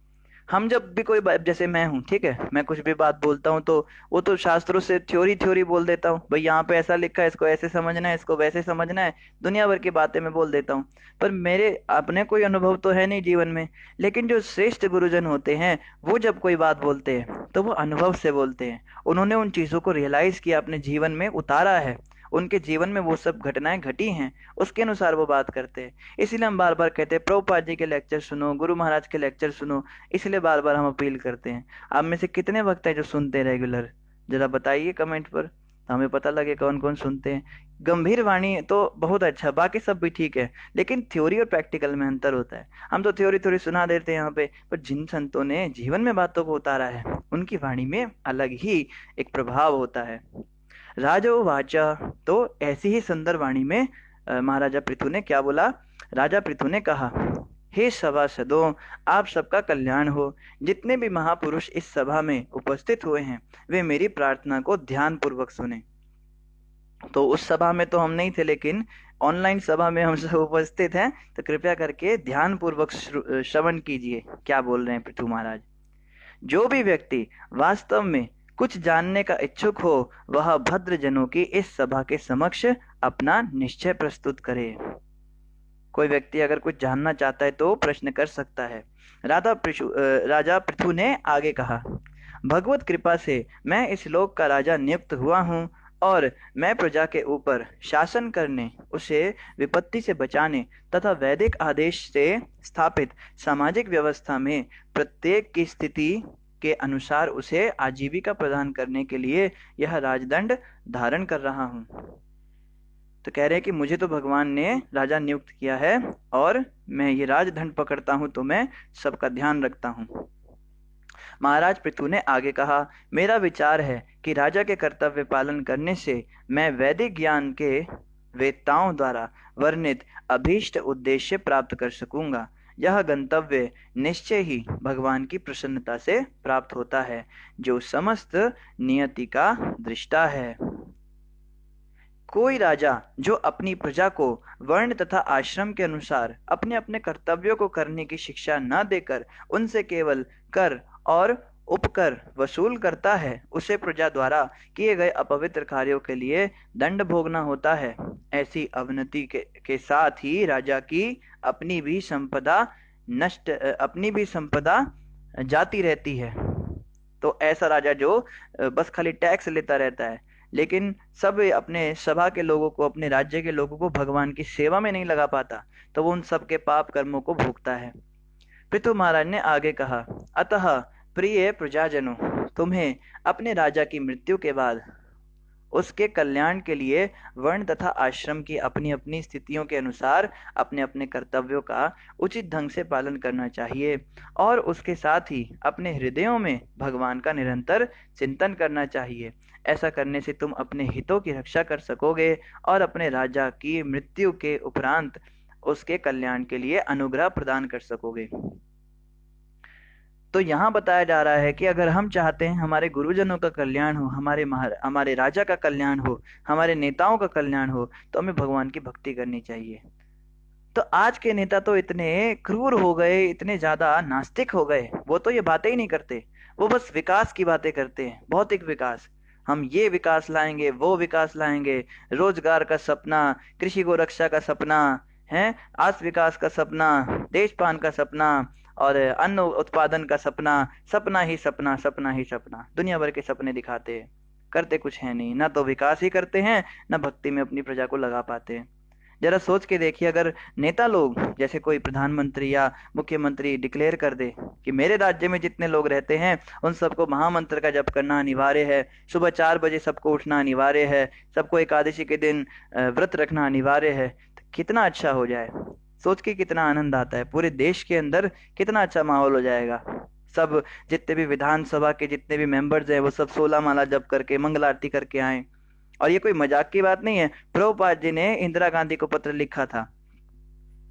हम जब भी कोई बात, जैसे मैं हूँ ठीक है, मैं कुछ भी बात बोलता हूँ तो वो तो शास्त्रों से थ्योरी बोल देता हूँ, भाई यहाँ पे ऐसा लिखा है, इसको ऐसे समझना है, इसको वैसे समझना है, दुनिया भर की बातें मैं बोल देता हूँ। पर मेरे अपने कोई अनुभव तो है नहीं जीवन में। लेकिन जो श्रेष्ठ गुरुजन होते हैं वो जब कोई बात बोलते हैं तो वो अनुभव से बोलते हैं। उन्होंने उन चीजों को रियलाइज किया, अपने जीवन में उतारा है, उनके जीवन में वो सब घटनाएं घटी हैं, उसके अनुसार वो बात करते हैं। इसीलिए हम बार बार कहते हैं प्रभुपाद जी के लेक्चर सुनो, गुरु महाराज के लेक्चर सुनो। इसलिए बार बार हम अपील करते हैं। आप में से कितने वक्त है जो सुनते हैं रेगुलर? जरा बताइए कमेंट पर। तो हमें पता लगे कौन कौन सुनते हैं। गंभीर वाणी तो बहुत अच्छा, बाकी सब भी ठीक है, लेकिन थ्योरी और प्रैक्टिकल में अंतर होता है। हम तो थ्योरी थ्योरी सुना देते हैं यहाँ पे, पर जिन संतों ने जीवन में बातों को उतारा है उनकी वाणी में अलग ही एक प्रभाव होता है। राजो वाचा, तो ऐसी ही सुंदर वाणी में महाराजा पृथु ने क्या बोला? राजा पृथु ने कहा, हे सभासदों, आप सबका कल्याण हो। जितने भी महापुरुष इस सभा में उपस्थित हुए हैं वे मेरी प्रार्थना को ध्यान पूर्वक सुने। तो उस सभा में तो हम नहीं थे, लेकिन ऑनलाइन सभा में हम सब उपस्थित हैं, तो कृपया करके ध्यान पूर्वक श्रवण कीजिए क्या बोल रहे हैं पृथु महाराज। जो भी व्यक्ति वास्तव में कुछ जानने का इच्छुक हो वह भद्र जनों की इस सभा के समक्ष अपना निश्चय प्रस्तुत करे। कोई व्यक्ति अगर कुछ जानना चाहता है तो प्रश्न कर सकता है। राजा पृथु ने आगे कहा, भगवत कृपा से मैं इस लोक का राजा नियुक्त हुआ हूँ और मैं प्रजा के ऊपर शासन करने, उसे विपत्ति से बचाने तथा वैदिक आदेश से स्थापित सामाजिक व्यवस्था में प्रत्येक की स्थिति के अनुसार उसे आजीविका प्रदान करने के लिए यह राजदंड धारण कर रहा हूँ। तो कह रहे हैं कि मुझे तो भगवान ने राजा नियुक्त किया है और मैं ये राजदंड पकड़ता हूँ, तो मैं सबका ध्यान रखता हूँ। महाराज पृथु ने आगे कहा, मेरा विचार है कि राजा के कर्तव्य पालन करने से मैं वैदिक ज्ञान के वेत्ताओं द्वारा वर्णित अभीष्ट उद्देश्य प्राप्त कर सकूंगा। यह गंतव्य निश्चय ही भगवान की प्रसन्नता से प्राप्त होता है, जो समस्त नियति का दृष्टा है। कोई राजा जो अपनी प्रजा को वर्ण तथा आश्रम के अनुसार अपने अपने कर्तव्यों को करने की शिक्षा न देकर उनसे केवल कर और उपकर वसूल करता है, उसे प्रजा द्वारा किए गए अपवित्र कार्यों के लिए दंड भोगना होता है। ऐसी अवनति के साथ ही राजा की अपनी भी संपदा जाती रहती है। तो ऐसा राजा जो बस खाली टैक्स लेता रहता है, लेकिन सब अपने सभा के लोगों को, अपने राज्य के लोगों को भगवान की सेवा में नहीं लगा पाता, तो वो उन सब के पाप कर्मों को भोगता है। पृथु महाराज ने आगे कहा, अतः प्रिय प्रजाजनों, तुम्हें अपने राजा की मृत्यु के बाद उसके कल्याण के लिए वर्ण तथा आश्रम की अपनी अपनी स्थितियों के अनुसार अपने अपने कर्तव्यों का उचित ढंग से पालन करना चाहिए और उसके साथ ही अपने हृदयों में भगवान का निरंतर चिंतन करना चाहिए। ऐसा करने से तुम अपने हितों की रक्षा कर सकोगे और अपने राजा की मृत्यु के उपरांत उसके कल्याण के लिए अनुग्रह प्रदान कर सकोगे। तो यहाँ बताया जा रहा है कि अगर हम चाहते हैं हमारे गुरुजनों का कल्याण हो, हमारे राजा का कल्याण हो, हमारे नेताओं का कल्याण हो, तो हमें भगवान की भक्ति करनी चाहिए। तो आज के नेता तो इतने क्रूर हो गए, इतने ज्यादा नास्तिक हो गए, वो तो ये बातें ही नहीं करते, वो बस विकास की बातें करते हैं, भौतिक विकास। हम ये विकास लाएंगे, वो विकास लाएंगे, रोजगार का सपना, कृषि को रक्षा का सपना है, आस विकास का सपना, देशपान का सपना और अन्न उत्पादन का सपना, सपना ही सपना, सपना ही सपना, दुनिया भर के सपने दिखाते हैं, करते कुछ है नहीं, ना तो विकास ही करते हैं, ना भक्ति में अपनी प्रजा को लगा पाते हैं। जरा सोच के देखिए, अगर नेता लोग जैसे कोई प्रधानमंत्री या मुख्यमंत्री डिक्लेयर कर दे कि मेरे राज्य में जितने लोग रहते हैं उन सबको महामंत्र का जप करना अनिवार्य है, सुबह 4 बजे सबको उठना अनिवार्य है, सबको एकादशी के दिन व्रत रखना अनिवार्य है, तो कितना अच्छा हो जाए। सोच के कितना आनंद आता है, पूरे देश के अंदर कितना अच्छा माहौल हो जाएगा। सब जितने भी विधानसभा के जितने भी मेंबर्स हैं वो सब 16 माला जप करके मंगल आरती करके आए। और ये कोई मजाक की बात नहीं है, प्रभुपाद जी ने इंदिरा गांधी को पत्र लिखा था,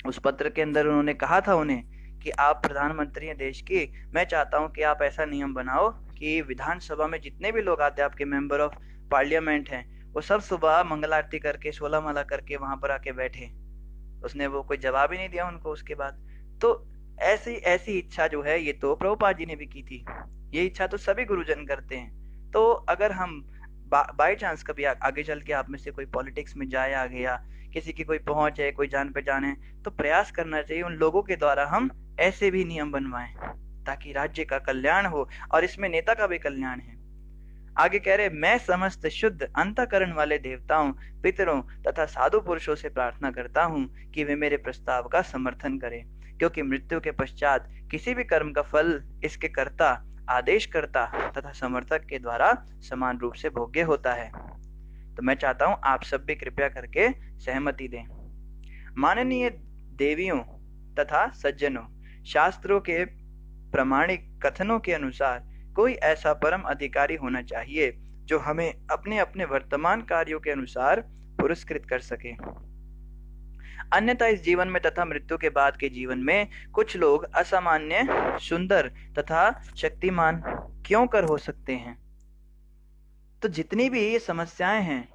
उस पत्र के अंदर उन्होंने कहा था उन्हें कि आप प्रधानमंत्री हैं देश की, मैं चाहता हूं कि आप ऐसा नियम बनाओ कि विधानसभा में जितने भी लोग आते हैं, आपके मेंबर ऑफ पार्लियामेंट हैं, वो सब सुबह मंगल आरती करके 16 माला करके वहां पर आके बैठे। उसने वो कोई जवाब ही नहीं दिया उनको उसके बाद। तो ऐसी ऐसी इच्छा जो है ये तो प्रभुपाद जी ने भी की थी, ये इच्छा तो सभी गुरुजन करते हैं। तो अगर हम बाई चांस कभी आगे चल के आप में से कोई पॉलिटिक्स में जाए आगे, या किसी की कोई पहुंच है, कोई जान पहचान है, तो प्रयास करना चाहिए उन लोगों के द्वारा हम ऐसे भी नियम बनवाएं ताकि राज्य का कल्याण हो और इसमें नेता का भी कल्याण है। आगे कह रहे, मैं समस्त शुद्ध अंतःकरण वाले देवताओं, पितरों तथा साधु पुरुषों से प्रार्थना करता हूँ कि वे मेरे प्रस्ताव का समर्थन करें, क्योंकि मृत्यु के पश्चात किसी भी कर्म का फल इसके कर्ता, आदेशकर्ता तथा समर्थक के द्वारा समान रूप से भोग्य होता है। तो मैं चाहता हूं आप सब भी कृपया करके सहमति दें। माननीय देवियों तथा सज्जनों, शास्त्रों के प्रामाणिक कथनों के अनुसार कोई ऐसा परम अधिकारी होना चाहिए जो हमें अपने अपने वर्तमान कार्यों के अनुसार पुरस्कृत कर सके। अन्यथा इस जीवन में तथा मृत्यु के बाद के जीवन में कुछ लोग असामान्य, सुंदर तथा शक्तिमान क्यों कर हो सकते हैं। तो जितनी भी ये समस्याएं हैं,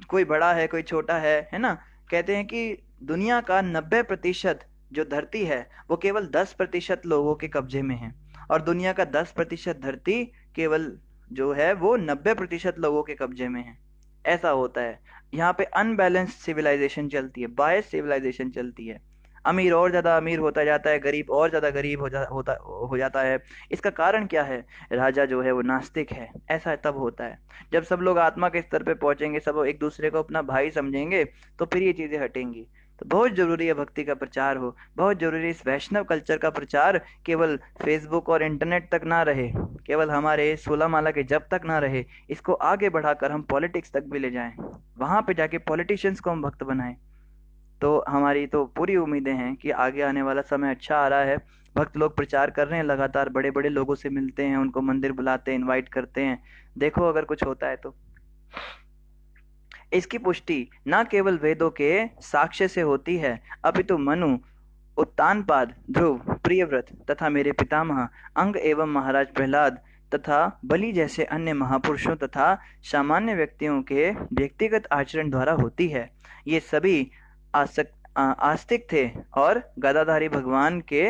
कोई बड़ा है कोई छोटा है ना, कहते हैं कि दुनिया का 90% जो धरती है वो केवल 10% लोगों के कब्जे में है, और दुनिया का 10% धरती केवल जो है वो 90% लोगों के कब्जे में है। ऐसा होता है। यहाँ पे अनबैलेंस्ड सिविलाइजेशन चलती है, बायस सिविलाइजेशन चलती है। अमीर और ज्यादा अमीर होता जाता है, गरीब और ज्यादा गरीब हो जाता है। इसका कारण क्या है? राजा जो है वो नास्तिक है। ऐसा तब होता है जब सब लोग आत्मा के स्तर पे पहुंचेंगे, सब एक दूसरे को अपना भाई समझेंगे, तो फिर ये चीजें हटेंगी। तो बहुत जरूरी है भक्ति का प्रचार हो, बहुत जरूरी इस वैष्णव कल्चर का प्रचार केवल फेसबुक और इंटरनेट तक ना रहे, केवल हमारे 16 माला के जप तक ना रहे, इसको आगे बढ़ाकर हम पॉलिटिक्स तक भी ले जाएं, वहां पे जाके पॉलिटिशियंस को हम भक्त बनाएं। तो हमारी तो पूरी उम्मीदें हैं कि आगे आने वाला समय अच्छा आ रहा है। भक्त लोग प्रचार कर रहे हैं, लगातार बड़े बड़े लोगों से मिलते हैं, उनको मंदिर बुलाते हैं, इनवाइट करते हैं। देखो अगर कुछ होता है तो। इसकी पुष्टि न केवल वेदों के साक्ष्य से होती है, अपितु मनु, उत्तानपाद, ध्रुव, प्रियव्रत तथा मेरे पितामह अंग एवं महाराज प्रहलाद तथा बलि जैसे अन्य महापुरुषों तथा सामान्य व्यक्तियों के व्यक्तिगत आचरण द्वारा होती है। ये सभी आस्तिक थे और गदाधारी भगवान के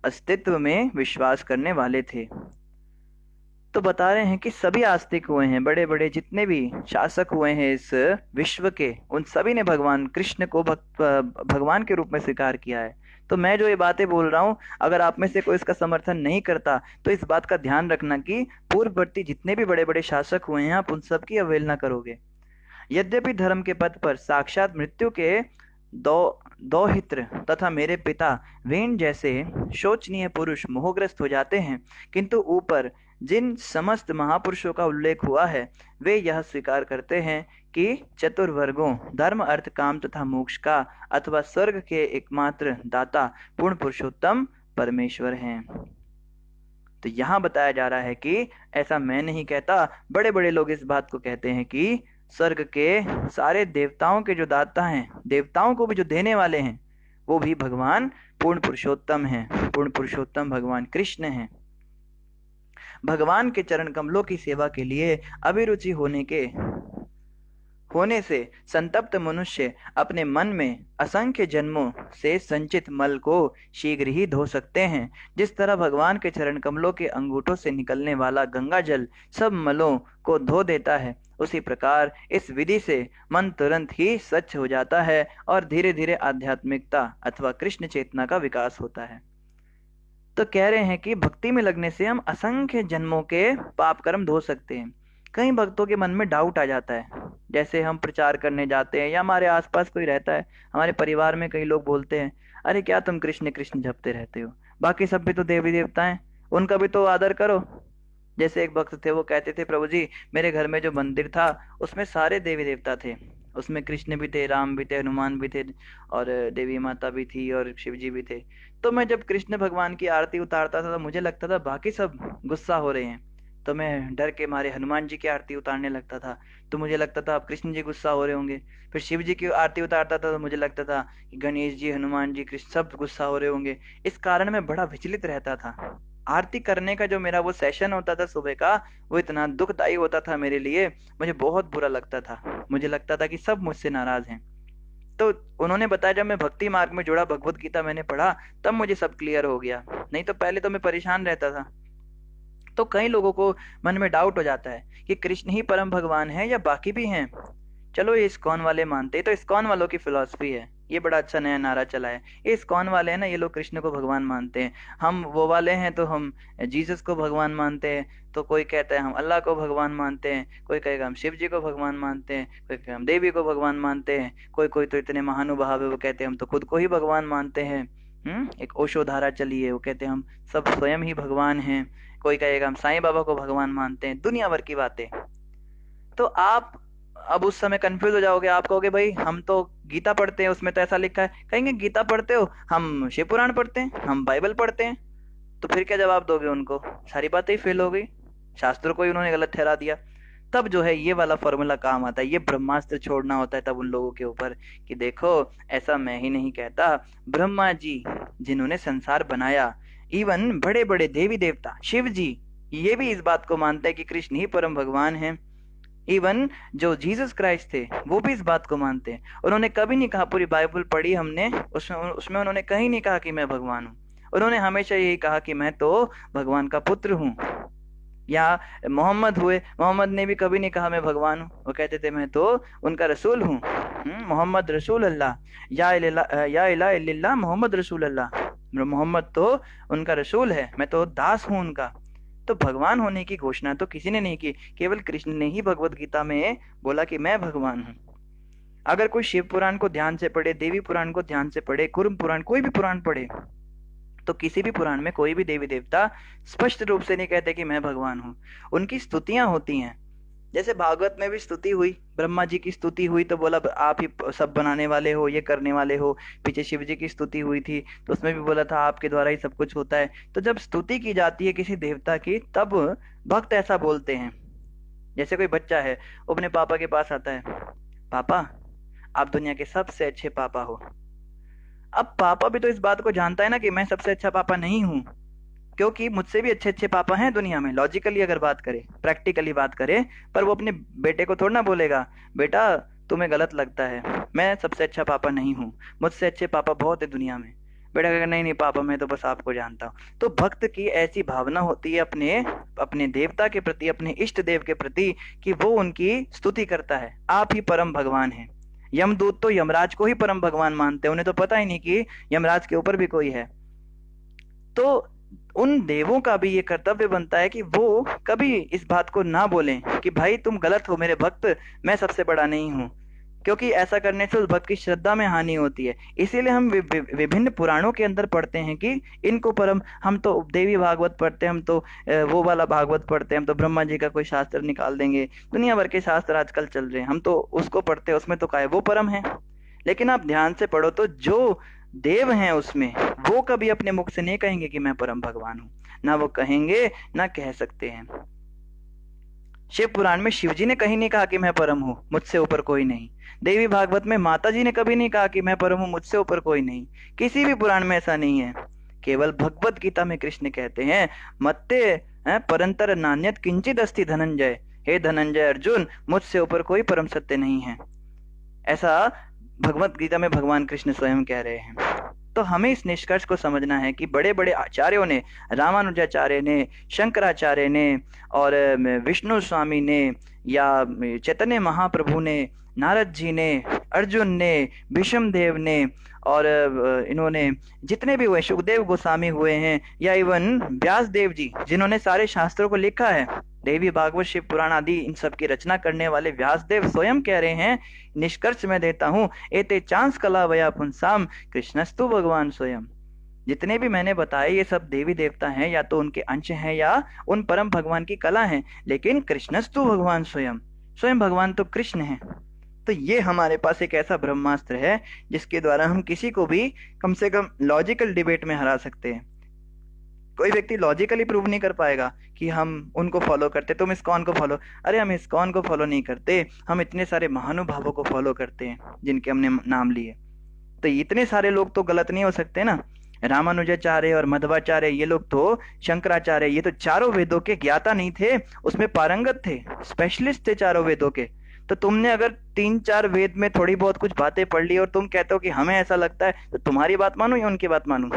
अस्तित्व में विश्वास करने वाले थे। तो बता रहे हैं कि सभी आस्तिक हुए हैं, बड़े बड़े जितने भी शासक हुए हैं इस विश्व के, उन सभी ने भगवान कृष्ण को भगवान के रूप में स्वीकार किया है। तो मैं जो ये बातें बोल रहा हूँ, अगर आप में से कोई इसका समर्थन नहीं करता तो इस बात का ध्यान रखना कि पूर्ववर्ती जितने भी बड़े बड़े शासक हुए हैं आप उन सब की अवहेलना करोगे। यद्यपि धर्म के पथ पर साक्षात मृत्यु के दौहित्र तथा मेरे पिता वेन जैसे शोचनीय पुरुष मोहग्रस्त हो जाते हैं, किंतु ऊपर जिन समस्त महापुरुषों का उल्लेख हुआ है वे यह स्वीकार करते हैं कि चतुर्वर्गों धर्म अर्थ काम तथा मोक्ष का अथवा स्वर्ग के एकमात्र दाता पूर्ण पुरुषोत्तम परमेश्वर हैं। तो यहाँ बताया जा रहा है कि ऐसा मैं नहीं कहता, बड़े बड़े लोग इस बात को कहते हैं कि स्वर्ग के सारे देवताओं के जो दाता हैं, देवताओं को भी जो देने वाले हैं, वो भी भगवान पूर्ण पुरुषोत्तम हैं। पूर्ण पुरुषोत्तम भगवान कृष्ण हैं। भगवान के चरण कमलों की सेवा के लिए अभिरुचि होने से संतप्त मनुष्य अपने मन में असंख्य जन्मों से संचित मल को शीघ्र ही धो सकते हैं। जिस तरह भगवान के चरण कमलों के अंगूठों से निकलने वाला गंगा जल सब मलों को धो देता है, उसी प्रकार इस विधि से मन तुरंत ही स्वच्छ हो जाता है और धीरे धीरे आध्यात्मिकता अथवा कृष्ण चेतना का विकास होता है। तो कह रहे हैं कि भक्ति में लगने से हम असंख्य जन्मों के पाप कर्म धो सकते हैं। कई भक्तों के मन में डाउट आ जाता है, जैसे हम प्रचार करने जाते हैं या हमारे आसपास कोई रहता है, हमारे परिवार में कई लोग बोलते हैं, अरे क्या तुम कृष्ण कृष्ण जपते रहते हो, बाकी सब भी तो देवी देवता हैं, उनका भी तो आदर करो। जैसे एक भक्त थे, वो कहते थे, प्रभु जी मेरे घर में जो मंदिर था उसमें सारे देवी देवता थे, उसमें कृष्ण भी थे, राम भी थे, हनुमान भी थे और देवी माता भी थी और शिव जी भी थे। तो मैं जब कृष्ण भगवान की आरती उतारता था तो मुझे लगता था बाकी सब गुस्सा हो रहे हैं, तो मैं डर के मारे हनुमान जी की आरती उतारने लगता था, तो मुझे लगता था अब कृष्ण जी गुस्सा हो रहे होंगे। फिर शिव जी की आरती उतारता था तो मुझे लगता था कि गणेश जी, हनुमान जी, कृष्ण सब गुस्सा हो रहे होंगे। इस कारण मैं बड़ा विचलित रहता था। आरती करने का जो मेरा वो सेशन होता था सुबह का, वो इतना दुखदायी होता था मेरे लिए, मुझे बहुत बुरा लगता था। मुझे लगता था कि सब मुझसे नाराज हैं। तो उन्होंने बताया, जब मैं भक्ति मार्ग में जुड़ा, भगवत गीता मैंने पढ़ा, तब मुझे सब क्लियर हो गया, नहीं तो पहले तो मैं परेशान रहता था। तो कई लोगों को मन में डाउट हो जाता है कि कृष्ण ही परम भगवान है या बाकी भी हैं। चलो ये इस्कॉन वाले मानते हैं, तो इस्कॉन वालों की फिलॉसफी है, ये बड़ा अच्छा नया नारा चला है, ये इस्कॉन वाले हैं ना, ये लोग कृष्ण को भगवान मानते हैं। हम वो वाले हैं तो हम जीसस को भगवान मानते हैं। तो कोई कहता है हम अल्लाह को भगवान मानते हैं, कोई कहेगा हम शिव जी को भगवान मानते हैं, कोई कहेगा हम देवी को भगवान मानते हैं, कोई कोई तो इतने महानुभाव है वो कहते हैं हम तो खुद को ही भगवान मानते हैं। एक ओशो धारा चली है, वो कहते हैं हम सब स्वयं ही भगवान हैं। कोई कहेगा हम साईं बाबा को भगवान मानते हैं, दुनिया भर की बातें। तो आप अब उस समय कंफ्यूज हो जाओगे, आप कहोगे भाई हम तो गीता पढ़ते हैं, उसमें तो ऐसा लिखा है। कहेंगे गीता पढ़ते हो, हम शिव पुराण पढ़ते हैं, हम बाइबल पढ़ते हैं। तो फिर क्या जवाब दोगे उनको? सारी बातें ही फेल हो गई, शास्त्रों को ही उन्होंने गलत ठहरा दिया। तब जो है ये वाला फॉर्मूला काम आता है, ये ब्रह्मास्त्र छोड़ना होता है तब उन लोगों के ऊपर कि देखो ऐसा मैं ही नहीं कहता, ब्रह्मा जी जिन्होंने संसार बनाया, इवन बड़े बड़े देवी देवता शिव जी ये भी इस बात को मानते हैं कि कृष्ण ही परम भगवान हैं। इवन जो जीसस क्राइस्ट थे वो भी इस बात को मानते हैं। उन्होंने कभी नहीं कहा, पूरी बाइबल पढ़ी हमने, उसमें उसमें उन्होंने कहीं नहीं कहा कि मैं भगवान हूँ। उन्होंने हमेशा यही कहा कि मैं तो भगवान का पुत्र हूँ। या मोहम्मद हुए, मोहम्मद ने भी कभी नहीं कहा मैं भगवान हूँ, वो कहते थे मैं तो उनका रसूल हूँ। मोहम्मद रसूल अल्लाह, या इला इल्लल्लाह मोहम्मद रसूल अल्लाह, मोहम्मद तो उनका रसूल है, मैं तो दास हूँ उनका। तो भगवान होने की घोषणा तो किसी ने नहीं की, केवल कृष्ण ने ही भगवत गीता में बोला कि मैं भगवान हूँ। अगर कोई शिव पुराण को ध्यान से पढ़े, देवी पुराण को ध्यान से पढ़े, कुर्म पुराण, कोई भी पुराण पढ़े, तो किसी भी पुराण में कोई भी देवी देवता स्पष्ट रूप से नहीं कहते कि मैं भगवान हूँ। उनकी स्तुतियां होती हैं। जैसे भागवत में भी स्तुति हुई, ब्रह्मा जी की स्तुति हुई तो बोला आप ही सब बनाने वाले हो, ये करने वाले हो। पीछे शिव जी की स्तुति हुई थी तो उसमें भी बोला था आपके द्वारा ही सब कुछ होता है। तो जब स्तुति की जाती है किसी देवता की तब भक्त ऐसा बोलते हैं। जैसे कोई बच्चा है, वो अपने पापा के पास आता है, पापा आप दुनिया के सबसे अच्छे पापा हो। अब पापा भी तो इस बात को जानता है ना कि मैं सबसे अच्छा पापा नहीं हूँ, क्योंकि मुझसे भी अच्छे अच्छे पापा हैं दुनिया में। लॉजिकली अगर बात करें, प्रैक्टिकली बात करें, पर वो अपने बेटे को थोड़ा ना बोलेगा बेटा तुम्हें गलत लगता है, मैं सबसे अच्छा पापा नहीं हूँ, मुझसे अच्छे पापा बहुत है दुनिया में। बेटा कहेगा नहीं नहीं पापा मैं तो बस आपको जानता हूँ। तो भक्त की ऐसी भावना होती है अपने अपने देवता के प्रति, अपने इष्ट देव के प्रति, कि वो उनकी स्तुति करता है, आप ही परम भगवान हैं। यमदूत तो यमराज को ही परम भगवान मानते हैं, उन्हें तो पता ही नहीं कि यमराज के ऊपर भी कोई है। तो उन देवों का भी ये कर्तव्य बनता है कि वो कभी इस बात को ना बोलें कि भाई तुम गलत हो मेरे भक्त, मैं सबसे बड़ा नहीं हूँ, क्योंकि ऐसा करने से उस भक्त की श्रद्धा में हानि होती है। इसीलिए हम विभिन्न पुराणों के अंदर पढ़ते हैं कि इनको परम, हम तो देवी भागवत पढ़ते हैं, हम तो वो वाला भागवत पढ़ते हैं, हम तो ब्रह्मा जी का कोई शास्त्र निकाल देंगे, दुनिया भर के शास्त्र आजकल चल रहे हैं, हम तो उसको पढ़ते हैं, उसमें तो क्या है वो परम है। लेकिन आप ध्यान से पढ़ो तो जो देव हैं उसमें वो कभी अपने मुख से नहीं कहेंगे कि मैं परम भगवान हूं, ना वो कहेंगे ना कह सकते हैं। शिव पुराण में शिव जी ने कहीं नहीं कहा कि मैं परम हूँ, मुझसे ऊपर कोई नहीं। देवी भागवत में माता जी ने कभी नहीं कहा कि मैं परम हूँ, मुझसे ऊपर कोई नहीं। किसी भी पुराण में ऐसा नहीं है। केवल भगवत गीता में कृष्ण कहते हैं मत्ते परंतर नान्यत किंचित अस्ति धनंजय, हे धनंजय अर्जुन मुझसे ऊपर कोई परम सत्य नहीं है। ऐसा भगवत गीता में भगवान कृष्ण स्वयं कह रहे हैं। तो हमें इस निष्कर्ष को समझना है कि बड़े बड़े आचार्यों ने, रामानुजाचार्य ने, शंकराचार्य ने और विष्णु स्वामी ने या चैतन्य महाप्रभु ने, नारद जी ने, अर्जुन ने, भीष्म देव ने और इन्होंने जितने भी हुए, सुखदेव गोस्वामी हुए हैं, या इवन व्यास देव जी जिन्होंने सारे शास्त्रों को लिखा है, देवी भागवत शिव पुराण आदि इन सब की रचना करने वाले व्यासदेव स्वयं कह रहे हैं, निष्कर्ष में देता हूँ, एते चांस कला वया पुंसाम कृष्णस्तु भगवान स्वयं। जितने भी मैंने बताए ये सब देवी देवता हैं, या तो उनके अंश हैं या उन परम भगवान की कला हैं, लेकिन कृष्णस्तु भगवान स्वयं, स्वयं भगवान तो कृष्ण है। तो ये हमारे पास एक ऐसा ब्रह्मास्त्र है जिसके द्वारा हम किसी को भी कम से कम लॉजिकल डिबेट में हरा सकते हैं। कोई व्यक्ति लॉजिकली प्रूव नहीं कर पाएगा कि हम उनको फॉलो करते, तुम इस्कॉन को फॉलो, अरे हम इस्कॉन को फॉलो नहीं करते, हम इतने सारे महानुभावों को फॉलो करते हैं जिनके हमने नाम लिए। तो इतने सारे लोग तो गलत नहीं हो सकते ना। रामानुजाचार्य और मध्वाचार्य, ये लोग तो, शंकराचार्य, ये तो चारों वेदों के ज्ञाता नहीं थे, उसमें पारंगत थे, स्पेशलिस्ट थे चारों वेदों के। तो तुमने अगर 3-4 वेद में थोड़ी बहुत कुछ बातें पढ़ ली और तुम कहते हो कि हमें ऐसा लगता है, तो तुम्हारी बात मानो या उनकी बात मानो?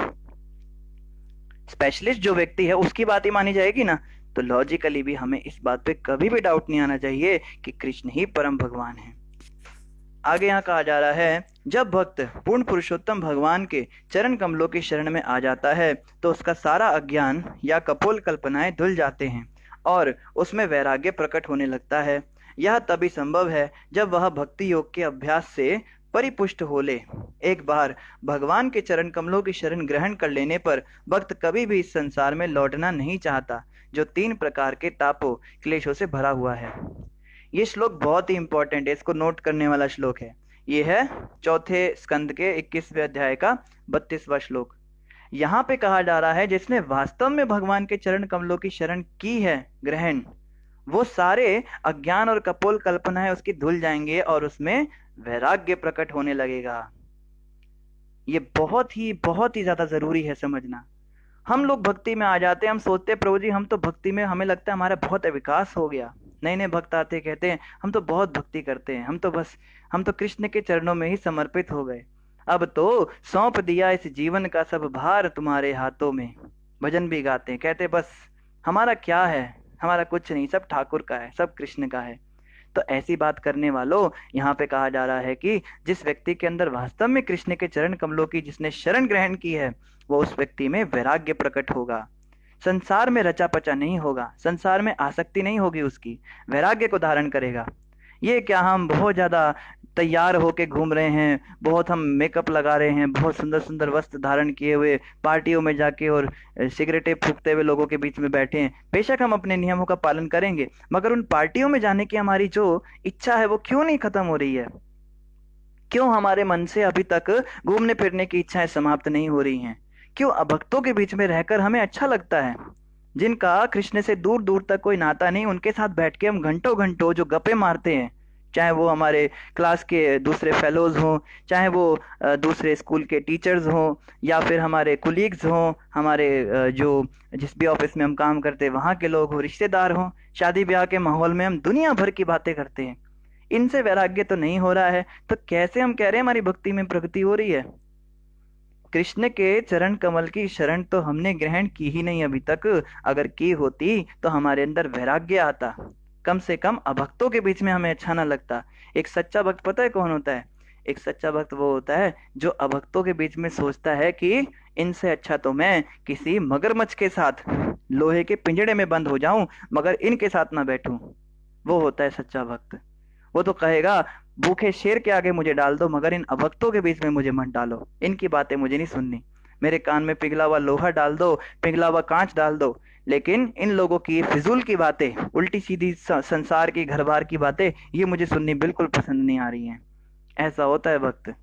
स्पेशलिस्ट जो व्यक्ति है उसकी बात ही मानी जाएगी ना। तो लॉजिकली भी हमें इस बात पे कभी भी डाउट नहीं आना चाहिए कि कृष्ण ही परम भगवान है। आगे यहाँ कहा जा रहा है, जब भक्त पूर्ण पुरुषोत्तम भगवान के चरण कमलों की शरण में आ जाता है तो उसका सारा अज्ञान या कपोल कल्पनाएं धुल जाते हैं और उसमें वैराग्य प्रकट होने लगता है। यह तभी संभव है जब वह भक्ति योग के अभ्यास से परिपुष्ट हो ले। एक बार भगवान के चरण कमलों की शरण ग्रहण कर लेने पर भक्त कभी भी इस संसार में लौटना नहीं चाहता, जो 3 प्रकार के तापों क्लेशों से भरा हुआ है। ये श्लोक बहुत ही इंपॉर्टेंट है, इसको नोट करने वाला श्लोक है। ये है चौथे स्कंद के 21वें अध्याय का 32वां श्लोक। यहाँ पे कहा जा रहा है जिसने वास्तव में भगवान के चरण कमलों की शरण की है ग्रहण, वो सारे अज्ञान और कपोल कल्पना है उसकी धुल जाएंगे और उसमें वैराग्य प्रकट होने लगेगा। ये बहुत ही ज्यादा जरूरी है समझना। हम लोग भक्ति में आ जाते हैं, हम सोचते हैं प्रभु जी हम तो भक्ति में, हमें लगता है हमारा बहुत विकास हो गया। नए नए भक्त आते कहते हैं हम तो बहुत भक्ति करते हैं, हम तो कृष्ण के चरणों में ही समर्पित हो गए, अब तो सौंप दिया इस जीवन का सब भार तुम्हारे हाथों में। भजन भी गाते हैं, कहते बस हमारा क्या है, हमारा कुछ नहीं, सब ठाकुर का है, सब कृष्ण का है। तो ऐसी बात करने वालों, यहाँ पे कहा जा रहा है कि जिस व्यक्ति के अंदर वास्तव में कृष्ण के चरण कमलों की जिसने शरण ग्रहण की है, वो उस व्यक्ति में वैराग्य प्रकट होगा, संसार में रचा पचा नहीं होगा, संसार में आसक्ति नहीं होगी उसकी, वैराग्य को धारण करेगा। ये क्या हम बहुत ज्यादा तैयार होके घूम रहे हैं, बहुत हम मेकअप लगा रहे हैं, बहुत सुंदर सुंदर वस्त्र धारण किए हुए पार्टियों में जाके और सिगरेटें फूकते हुए लोगों के बीच में बैठे हैं, बेशक हम अपने नियमों का पालन करेंगे, मगर उन पार्टियों में जाने की हमारी जो इच्छा है वो क्यों नहीं खत्म हो रही है? क्यों हमारे मन से अभी तक घूमने फिरने की इच्छाएं समाप्त नहीं हो रही हैं? क्यों अभक्तों के बीच में रहकर हमें अच्छा लगता है? जिनका कृष्ण से दूर दूर तक कोई नाता नहीं, उनके साथ बैठ के हम घंटों घंटों जो गप्पे मारते हैं, चाहे वो हमारे क्लास के दूसरे फेलोज हों, चाहे वो दूसरे स्कूल के टीचर्स हों, या फिर हमारे कुलीग्स हों, हमारे जो जिस भी ऑफिस में हम काम करते हैं वहाँ के लोग हों, रिश्तेदार हों, शादी ब्याह के माहौल में हम दुनिया भर की बातें करते हैं, इनसे वैराग्य तो नहीं हो रहा है, तो कैसे हम कह रहे हैं हमारी भक्ति में प्रगति हो रही है? कृष्ण के चरण कमल की शरण तो हमने ग्रहण की ही नहीं अभी तक। अगर की होती तो हमारे अंदर वैराग्य आता, कम से कम अभक्तों के बीच में हमें अच्छा ना लगता। एक सच्चा भक्त पता है कौन होता है? एक सच्चा भक्त वो होता है जो अभक्तों के बीच में सोचता है कि इनसे अच्छा तो मैं किसी मगरमच्छ के साथ लोहे के पिंजड़े में बंद हो जाऊं, मगर इनके साथ ना बैठूं। वो होता है सच्चा भक्त। वो तो कहेगा भूखे शेर के आगे मुझे डाल दो, मगर इन अभक्तों के बीच में मुझे मत डालो, इनकी बातें मुझे नहीं सुननी। मेरे कान में पिघला हुआ लोहा डाल दो, पिघला हुआ कांच डाल दो, लेकिन इन लोगों की फिजूल की बातें, उल्टी सीधी संसार की घर बार की बातें, ये मुझे सुननी बिल्कुल पसंद नहीं आ रही हैं। ऐसा होता है भक्त।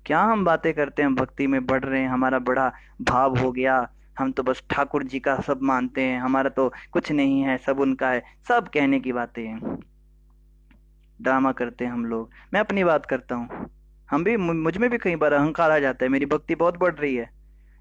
क्या हम बातें करते हैं, भक्ति में बढ़ रहे हैं, हमारा बड़ा भाव हो गया, हम तो बस ठाकुर जी का सब मानते हैं, हमारा तो कुछ नहीं है, सब उनका है, सब कहने की बातें हैं। ड्रामा करते हैं हम लोग। मैं अपनी बात करता हूँ, हम भी मुझ में भी कई बार अहंकार आ जाता है, मेरी भक्ति बहुत बढ़ रही है,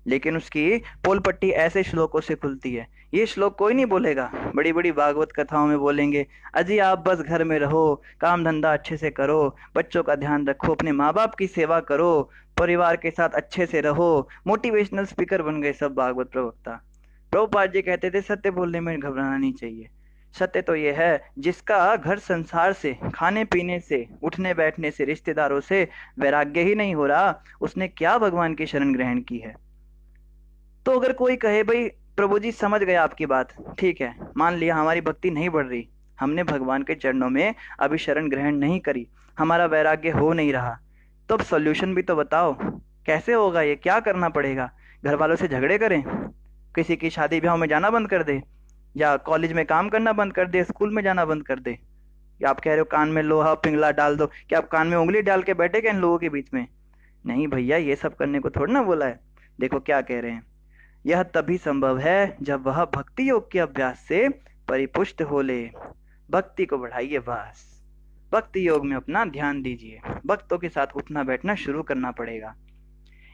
लेकिन उसकी पोल पट्टी ऐसे श्लोकों से खुलती है। ये श्लोक कोई नहीं बोलेगा, बड़ी बड़ी भागवत कथाओं में बोलेंगे, अजी आप बस घर में रहो, काम धंधा अच्छे से करो, बच्चों का ध्यान रखो, अपने माँ बाप की सेवा करो, परिवार के साथ अच्छे से रहो, मोटिवेशनल स्पीकर बन गए सब भागवत प्रवक्ता। प्रभुपाद जी कहते थे सत्य बोलने में घबराना नहीं चाहिए। सत्य तो ये है जिसका घर संसार से, खाने पीने से, उठने बैठने से, रिश्तेदारों से वैराग्य ही नहीं हो रहा, उसने क्या भगवान की शरण ग्रहण की है? तो अगर कोई कहे भाई प्रभु जी समझ गए आपकी बात, ठीक है, मान लिया हमारी भक्ति नहीं बढ़ रही, हमने भगवान के चरणों में अभी शरण ग्रहण नहीं करी, हमारा वैराग्य हो नहीं रहा, तो अब सोल्यूशन भी तो बताओ, कैसे होगा ये? क्या करना पड़ेगा? घर वालों से झगड़े करें, किसी की शादी ब्याह में जाना बंद कर दे, या कॉलेज में काम करना बंद कर दे, स्कूल में जाना बंद कर दे? या आप कह रहे हो कान में लोहा पिंगला डाल दो, क्या आप कान में उंगली डाल के बैठे क्या इन लोगों के बीच में? नहीं भैया, ये सब करने को थोड़ा ना बोला है। देखो क्या कह रहे हैं, यह तभी संभव है जब वह भक्ति योग के अभ्यास से परिपुष्ट हो ले। भक्ति को बढ़ाइए, बस भक्ति योग में अपना ध्यान दीजिए, भक्तों के साथ उठना बैठना शुरू करना पड़ेगा।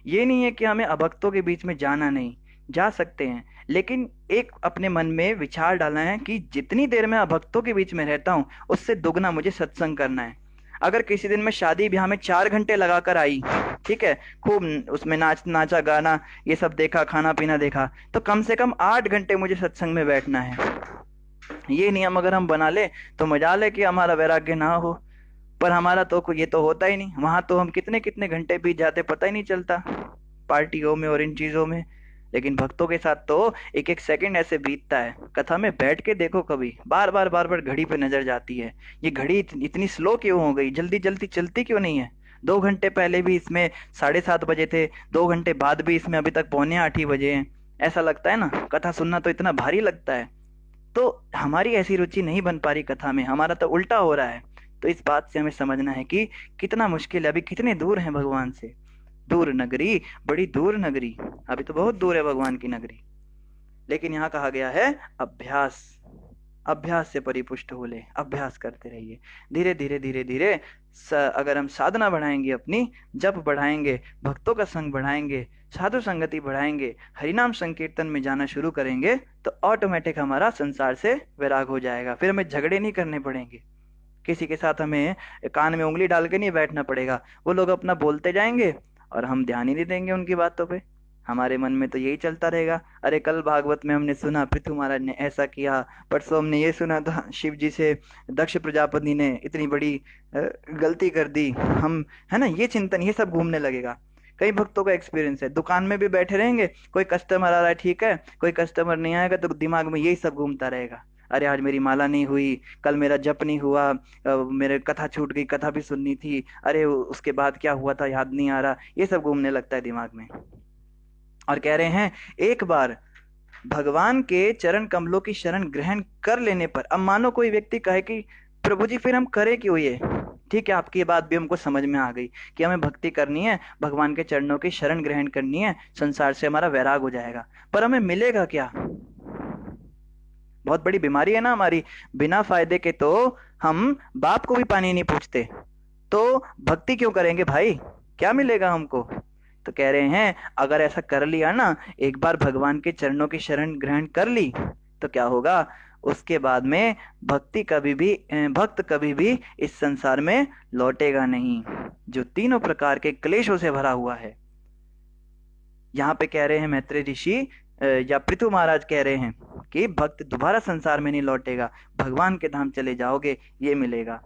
ये नहीं है कि हमें अभक्तों के बीच में जाना नहीं, जा सकते हैं, लेकिन एक अपने मन में विचार डालना है कि जितनी देर मैं अभक्तों के बीच में रहता हूँ उससे दुगना मुझे सत्संग करना है। अगर किसी दिन मैं शादी ब्याह में 4 घंटे लगाकर आई, ठीक है, खूब उसमें नाचा गाना ये सब देखा, खाना पीना देखा, तो कम से कम 8 घंटे मुझे सत्संग में बैठना है। ये नियम अगर हम बना ले तो मजाल है कि हमारा वैराग्य ना हो, पर हमारा तो ये तो होता ही नहीं। वहां तो हम कितने कितने घंटे बीत जाते पता ही नहीं चलता, पार्टियों में और इन चीजों में। लेकिन भक्तों के साथ तो एक एक सेकंड ऐसे बीतता है। कथा में बैठ के देखो, कभी बार बार घड़ी पे नजर जाती है, ये घड़ी इतनी स्लो क्यों हो गई, जल्दी जल्दी चलती क्यों नहीं है? 2 घंटे पहले भी इसमें 7:30 बजे थे, 2 घंटे बाद भी इसमें अभी तक 7:45 बजे हैं। ऐसा लगता है ना, कथा सुनना तो इतना भारी लगता है। तो हमारी ऐसी रुचि नहीं बन पा रही कथा में, हमारा तो उल्टा हो रहा है। तो इस बात से हमें समझना है कि कितना मुश्किल है, अभी कितने दूर हैं भगवान से। दूर नगरी, बड़ी दूर नगरी, अभी तो बहुत दूर है भगवान की नगरी। लेकिन यहाँ कहा गया है अभ्यास, अभ्यास से परिपुष्ट हो ले, अभ्यास करते रहिए। धीरे धीरे धीरे धीरे अगर हम साधना बढ़ाएंगे, अपनी जप बढ़ाएंगे, भक्तों का संग बढ़ाएंगे, साधु संगति बढ़ाएंगे, हरिनाम संकीर्तन में जाना शुरू करेंगे, तो ऑटोमेटिक हमारा संसार से वैराग हो जाएगा। फिर हमें झगड़े नहीं करने पड़ेंगे, किसी के साथ हमें कान में उंगली डाल के नहीं बैठना पड़ेगा। वो लोग अपना बोलते जाएंगे और हम ध्यान ही नहीं देंगे उनकी बातों पे। हमारे मन में तो यही चलता रहेगा, अरे कल भागवत में हमने सुना पृथु महाराज ने ऐसा किया, परसों हमने ये सुना था शिव जी से दक्ष प्रजापति ने इतनी बड़ी गलती कर दी, हम है ना, ये चिंतन ये सब घूमने लगेगा। कई भक्तों का एक्सपीरियंस है, दुकान में भी बैठे रहेंगे, कोई कस्टमर आ रहा है ठीक है, कोई कस्टमर नहीं आएगा तो दिमाग में यही सब घूमता रहेगा, अरे आज मेरी माला नहीं हुई, कल मेरा जप नहीं हुआ, मेरे कथा छूट गई, कथा भी सुननी थी, अरे उसके बाद क्या हुआ था याद नहीं आ रहा, ये सब घूमने लगता है दिमाग में। और कह रहे हैं एक बार भगवान के चरण कमलों की शरण ग्रहण कर लेने पर, अब मानो कोई व्यक्ति कहे कि प्रभु जी फिर हम करें क्यों ये, ठीक है आपकी ये बात भी हमको समझ में आ गई कि हमें भक्ति करनी है, भगवान के चरणों की शरण ग्रहण करनी है, संसार से हमारा वैराग हो जाएगा, पर हमें मिलेगा क्या? बहुत बड़ी बीमारी है ना हमारी, बिना फायदे के तो हम बाप को भी पानी नहीं पूछते, तो भक्ति क्यों करेंगे भाई, क्या मिलेगा हमको? तो कह रहे हैं अगर ऐसा कर लिया ना, एक बार भगवान के चरणों की शरण ग्रहण कर ली, तो क्या होगा, उसके बाद में भक्त कभी भी इस संसार में लौटेगा नहीं, जो तीनों प्रकार के क्लेशों से भरा हुआ है। यहाँ पे कह रहे हैं मैत्रेय ऋषि या पृथु महाराज कह रहे हैं कि भक्त दोबारा संसार में नहीं लौटेगा, भगवान के धाम चले जाओगे ये मिलेगा।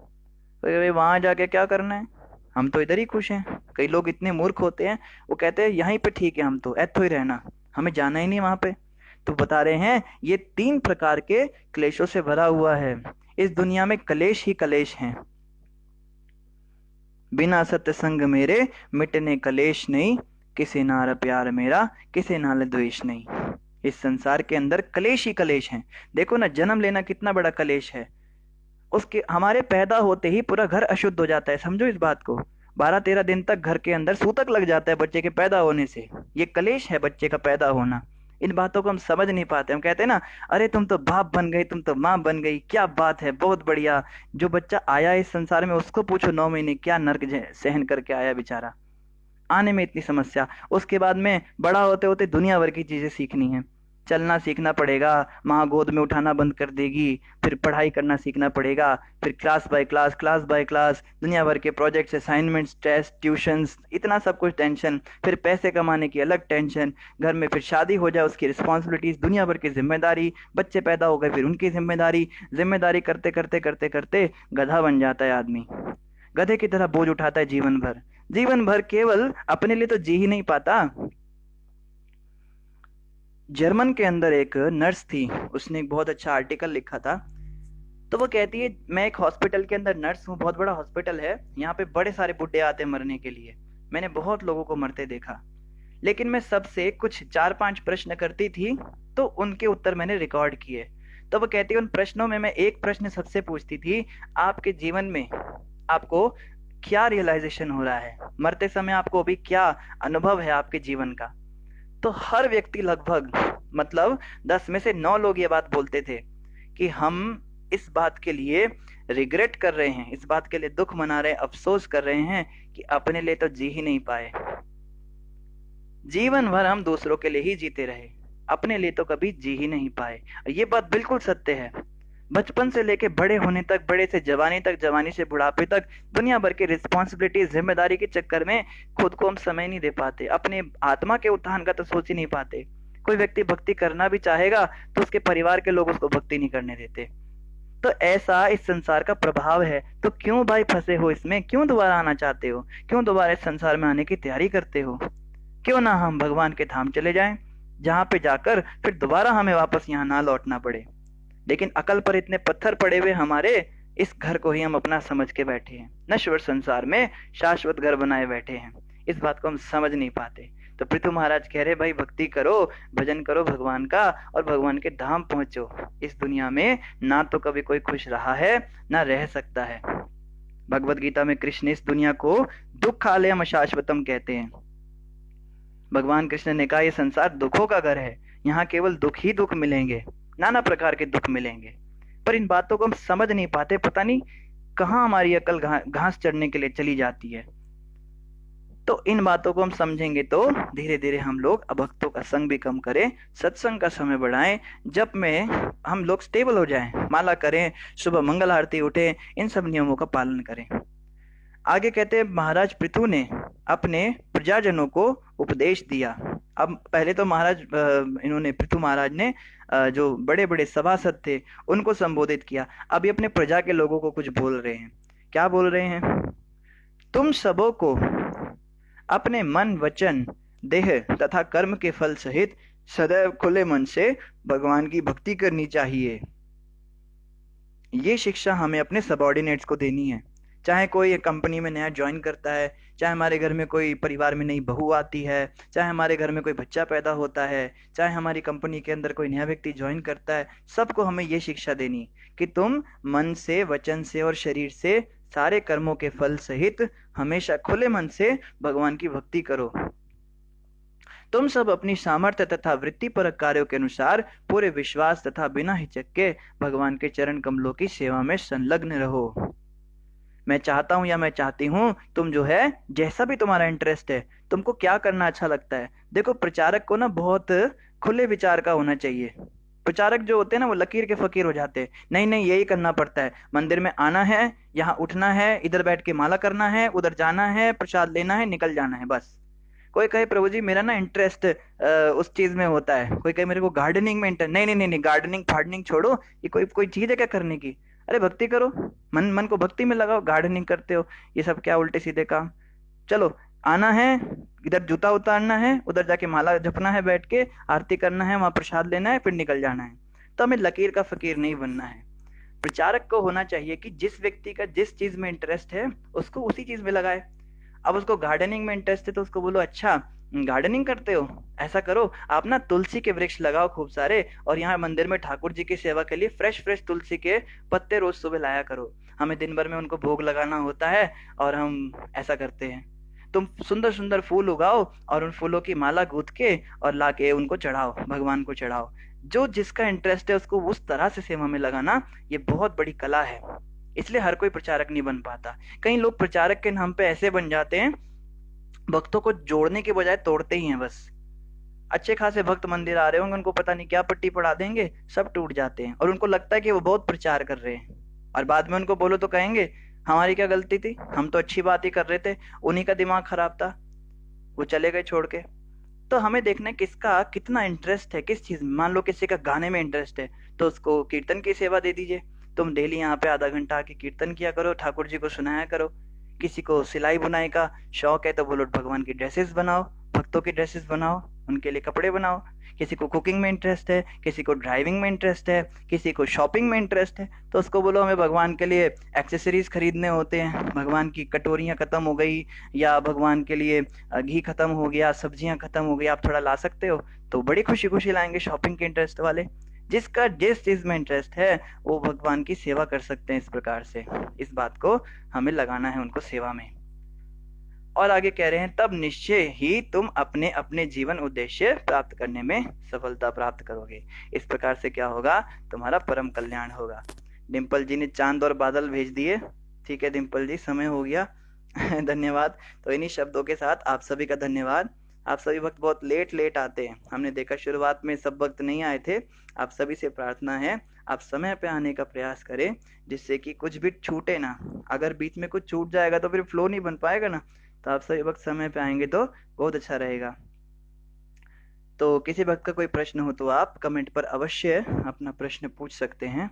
तो वहां जाके क्या करना है, हम तो इधर ही खुश हैं। कई लोग इतने मूर्ख होते हैं, वो कहते हैं यहीं पे ठीक है, हम तो ऐथो ही रहना, हमें जाना ही नहीं वहां पे। तो बता रहे हैं ये 3 प्रकार के क्लेशों से भरा हुआ है, इस दुनिया में कलेश ही कलेश हैं। बिना सत्संग मेरे मिटने कलेश नहीं, किसे नाल प्यार मेरा किसे नाल द्वेष नहीं। इस संसार के अंदर कलेश ही कलेश हैं। देखो ना, जन्म लेना कितना बड़ा कलेश है, उसके हमारे पैदा होते ही पूरा घर अशुद्ध हो जाता है, समझो इस बात को। 12-13 दिन तक घर के अंदर सूतक लग जाता है बच्चे के पैदा होने से, ये कलेश है बच्चे का पैदा होना। इन बातों को हम समझ नहीं पाते, हम कहते हैं ना अरे तुम तो बाप बन गई, तुम तो माँ बन गई, क्या बात है, बहुत बढ़िया। जो बच्चा आया इस संसार में उसको पूछो 9 महीने क्या नर्क सहन करके आया बेचारा, आने में इतनी समस्या, उसके बाद में बड़ा होते होते दुनिया भर की चीजें सीखनी है, चलना सीखना पड़ेगा, माँ गोद में उठाना बंद कर देगी, फिर पढ़ाई करना सीखना पड़ेगा, फिर क्लास बाय क्लास, दुनिया भर के प्रोजेक्ट्स, असाइनमेंट्स, टेस्ट, ट्यूशंस, इतना सब कुछ टेंशन, फिर पैसे कमाने की अलग टेंशन, घर में फिर शादी हो जाए उसकी रिस्पॉन्सिबिलिटीज, दुनिया भर की जिम्मेदारी, बच्चे पैदा हो गए फिर उनकी जिम्मेदारी करते करते करते करते गधा बन जाता है आदमी, गधे की तरह बोझ उठाता है जीवन भर केवल अपने लिए तो जी ही नहीं पाता। जर्मन के अंदर एक नर्स थी, उसने एक बहुत अच्छा आर्टिकल लिखा था। तो वो कहती है मैं एक हॉस्पिटल के अंदर नर्स हूँ, बहुत बड़ा हॉस्पिटल है, यहाँ पे बड़े सारे बुड्ढे आते हैं मरने के लिए, मैंने बहुत लोगों को मरते देखा, लेकिन मैं सबसे कुछ 4-5 प्रश्न करती थी तो उनके उत्तर मैंने रिकॉर्ड किए। तो वो कहती है उन प्रश्नों में मैं एक प्रश्न सबसे पूछती थी, आपके जीवन में आपको क्या रियलाइजेशन हो रहा है, मरते समय आपको अभी क्या अनुभव है आपके जीवन का। तो हर व्यक्ति लगभग मतलब 10 में से 9 लोग ये बात बोलते थे कि हम इस बात के लिए रिग्रेट कर रहे हैं, इस बात के लिए दुख मना रहे हैं, अफसोस कर रहे हैं कि अपने लिए तो जी ही नहीं पाए, जीवन भर हम दूसरों के लिए ही जीते रहे, अपने लिए तो कभी जी ही नहीं पाए। ये बात बिल्कुल सत्य है। बचपन से लेके बड़े होने तक, बड़े से जवानी तक, जवानी से बुढ़ापे तक, दुनिया भर की रिस्पॉन्सिबिलिटी, जिम्मेदारी के चक्कर में खुद को हम समय नहीं दे पाते, अपने आत्मा के उत्थान का तो सोच ही नहीं पाते। कोई व्यक्ति भक्ति करना भी चाहेगा तो उसके परिवार के लोग उसको भक्ति नहीं करने देते। तो ऐसा इस संसार का प्रभाव है। तो क्यों भाई फंसे हो इसमें, क्यों दोबारा आना चाहते हो, क्यों दोबारा इस संसार में आने की तैयारी करते हो? क्यों ना हम भगवान के धाम चले जाएं, जहां पे जाकर फिर दोबारा हमें वापस यहाँ ना लौटना पड़े। लेकिन अकल पर इतने पत्थर पड़े हुए हमारे, इस घर को ही हम अपना समझ के बैठे हैं, नश्वर संसार में शाश्वत घर बनाए बैठे हैं। इस बात को हम समझ नहीं पाते। तो पृथु महाराज कह रहे भाई भक्ति करो, भजन करो भगवान का और भगवान के धाम पहुंचो। इस दुनिया में ना तो कभी कोई खुश रहा है ना रह सकता है। भगवत गीता में कृष्ण इस दुनिया को दुःखालयम शाश्वतम कहते हैं। भगवान कृष्ण ने कहा ये संसार दुखों का घर है, यहाँ केवल दुख ही दुख मिलेंगे, नाना प्रकार के दुख मिलेंगे। पर इन बातों को हम समझ नहीं पाते, पता नहीं कहाँ हमारी अकल घास चढ़ने के लिए चली जाती है। तो इन बातों को हम समझेंगे तो धीरे धीरे हम लोग अभक्तों का संग भी कम करें, सत्संग का समय बढ़ाएं, जप में हम लोग स्टेबल हो जाएं, माला करें, सुबह मंगल आरती उठें, इन सब नियमों का पालन करें। आगे कहते हैं महाराज पृथु ने अपने प्रजाजनों को उपदेश दिया। अब पहले तो इन्होंने पृथु महाराज ने जो बड़े बड़े सभासद थे उनको संबोधित किया। अब ये अपने प्रजा के लोगों को कुछ बोल रहे हैं। क्या बोल रहे हैं? तुम सबों को अपने मन वचन देह तथा कर्म के फल सहित सदैव खुले मन से भगवान की भक्ति करनी चाहिए। ये शिक्षा हमें अपने सबॉर्डिनेट्स को देनी है। चाहे कोई कंपनी में नया ज्वाइन करता है, चाहे हमारे घर में कोई परिवार में नई बहू आती है, चाहे हमारे घर में कोई बच्चा पैदा होता है, चाहे हमारी कंपनी के अंदर कोई नया व्यक्ति ज्वाइन करता है, सबको हमें ये शिक्षा देनी कि तुम मन से, वचन से और शरीर से सारे कर्मों के फल सहित हमेशा खुले मन से भगवान की भक्ति करो। तुम सब अपनी सामर्थ्य तथा वृत्तिपरक कार्यों के अनुसार पूरे विश्वास तथा बिना हिचक के भगवान के चरण कमलों की सेवा में संलग्न रहो। मैं चाहता हूं या मैं चाहती हूं, तुम जो है जैसा भी तुम्हारा इंटरेस्ट है, तुमको क्या करना अच्छा लगता है। देखो प्रचारक को ना बहुत खुले विचार का होना चाहिए। प्रचारक जो होते हैं ना वो लकीर के फकीर हो जाते हैं। नहीं नहीं यही करना पड़ता है, मंदिर में आना है, यहाँ उठना है, इधर बैठ के माला करना है, उधर जाना है, प्रसाद लेना है, निकल जाना है बस। कोई कहे प्रभु जी मेरा ना इंटरेस्ट उस चीज में होता है, कोई कहे मेरे को गार्डनिंग में इंटरेस्ट। नहीं नहीं नहीं नहीं, गार्डनिंग फार्डनिंग छोड़ो, ये कोई चीज है क्या करने की? अरे भक्ति करो, मन को भक्ति में लगाओ। गार्डनिंग करते हो, ये सब क्या उल्टे सीधे काम। चलो आना है, इधर जूता उतारना है, उधर जाके माला जपना है, बैठ के आरती करना है, वहां प्रसाद लेना है, फिर निकल जाना है। तो हमें लकीर का फकीर नहीं बनना है। प्रचारक को होना चाहिए कि जिस व्यक्ति का जिस चीज में इंटरेस्ट है उसको उसी चीज में लगाए। अब उसको गार्डनिंग में इंटरेस्ट है तो उसको बोलो अच्छा गार्डनिंग करते हो, ऐसा करो आप ना तुलसी के वृक्ष लगाओ खूब सारे, और यहाँ मंदिर में ठाकुर जी की सेवा के लिए फ्रेश तुलसी के पत्ते रोज सुबह लाया करो। हमें दिन भर में उनको भोग लगाना होता है और हम ऐसा करते हैं। तुम सुंदर सुंदर फूल उगाओ और उन फूलों की माला गूंथ के और लाके उनको चढ़ाओ, भगवान को चढ़ाओ। जो जिसका इंटरेस्ट है उसको उस तरह से सेवा में लगाना, ये बहुत बड़ी कला है। इसलिए हर कोई प्रचारक नहीं बन पाता। कई लोग प्रचारक के नाम पे ऐसे बन जाते हैं, भक्तों को जोड़ने के बजाय तोड़ते ही हैं बस। अच्छे खासे भक्त मंदिर आ रहे होंगे, उनको पता नहीं क्या पट्टी पढ़ा देंगे, सब टूट जाते हैं और उनको लगता है कि वो बहुत प्रचार कर रहे हैं। और बाद में उनको बोलो तो कहेंगे हमारी क्या गलती थी, हम तो अच्छी बात ही कर रहे थे, उन्हीं का दिमाग खराब था, वो चले गए छोड़ के। तो हमें देखना है किसका कितना इंटरेस्ट है किस चीज में। मान लो किसी का गाने में इंटरेस्ट है तो उसको कीर्तन की सेवा दे दीजिए। तुम डेली यहाँ पे आधा घंटा आके कीर्तन किया करो, ठाकुर जी को सुनाया करो। किसी को सिलाई बुनाई का शौक है तो बोलो भगवान की ड्रेसेस बनाओ, भक्तों की ड्रेसेस बनाओ, उनके लिए कपड़े बनाओ। किसी को कुकिंग में इंटरेस्ट है, किसी को ड्राइविंग में इंटरेस्ट है, किसी को शॉपिंग में इंटरेस्ट है, तो उसको बोलो हमें भगवान के लिए एक्सेसरीज खरीदने होते हैं, भगवान की कटोरियाँ खत्म हो गई या भगवान के लिए घी खत्म हो गया, सब्जियां खत्म हो गई, आप थोड़ा ला सकते हो, तो बड़ी खुशी खुशी लाएंगे शॉपिंग के इंटरेस्ट वाले। जिसका जिस चीज में इंटरेस्ट है वो भगवान की सेवा कर सकते हैं। इस प्रकार से इस बात को हमें लगाना है उनको सेवा में। और आगे कह रहे हैं तब निश्चय ही तुम अपने अपने जीवन उद्देश्य प्राप्त करने में सफलता प्राप्त करोगे। इस प्रकार से क्या होगा, तुम्हारा परम कल्याण होगा। डिम्पल जी ने चांद और बादल भेज दिए। ठीक है डिम्पल जी, समय हो गया धन्यवाद। तो इन्हीं शब्दों के साथ आप सभी का धन्यवाद। आप सभी भक्त बहुत लेट आते हैं, हमने देखा शुरुआत में सब भक्त नहीं आए थे। आप सभी से प्रार्थना है आप समय पे आने का प्रयास करें, जिससे कि कुछ भी छूटे ना। अगर बीच में कुछ छूट जाएगा तो फिर फ्लो नहीं बन पाएगा ना। तो आप सभी भक्त समय पे आएंगे तो बहुत अच्छा रहेगा। तो किसी भक्त का कोई प्रश्न हो तो आप कमेंट पर अवश्य अपना प्रश्न पूछ सकते हैं।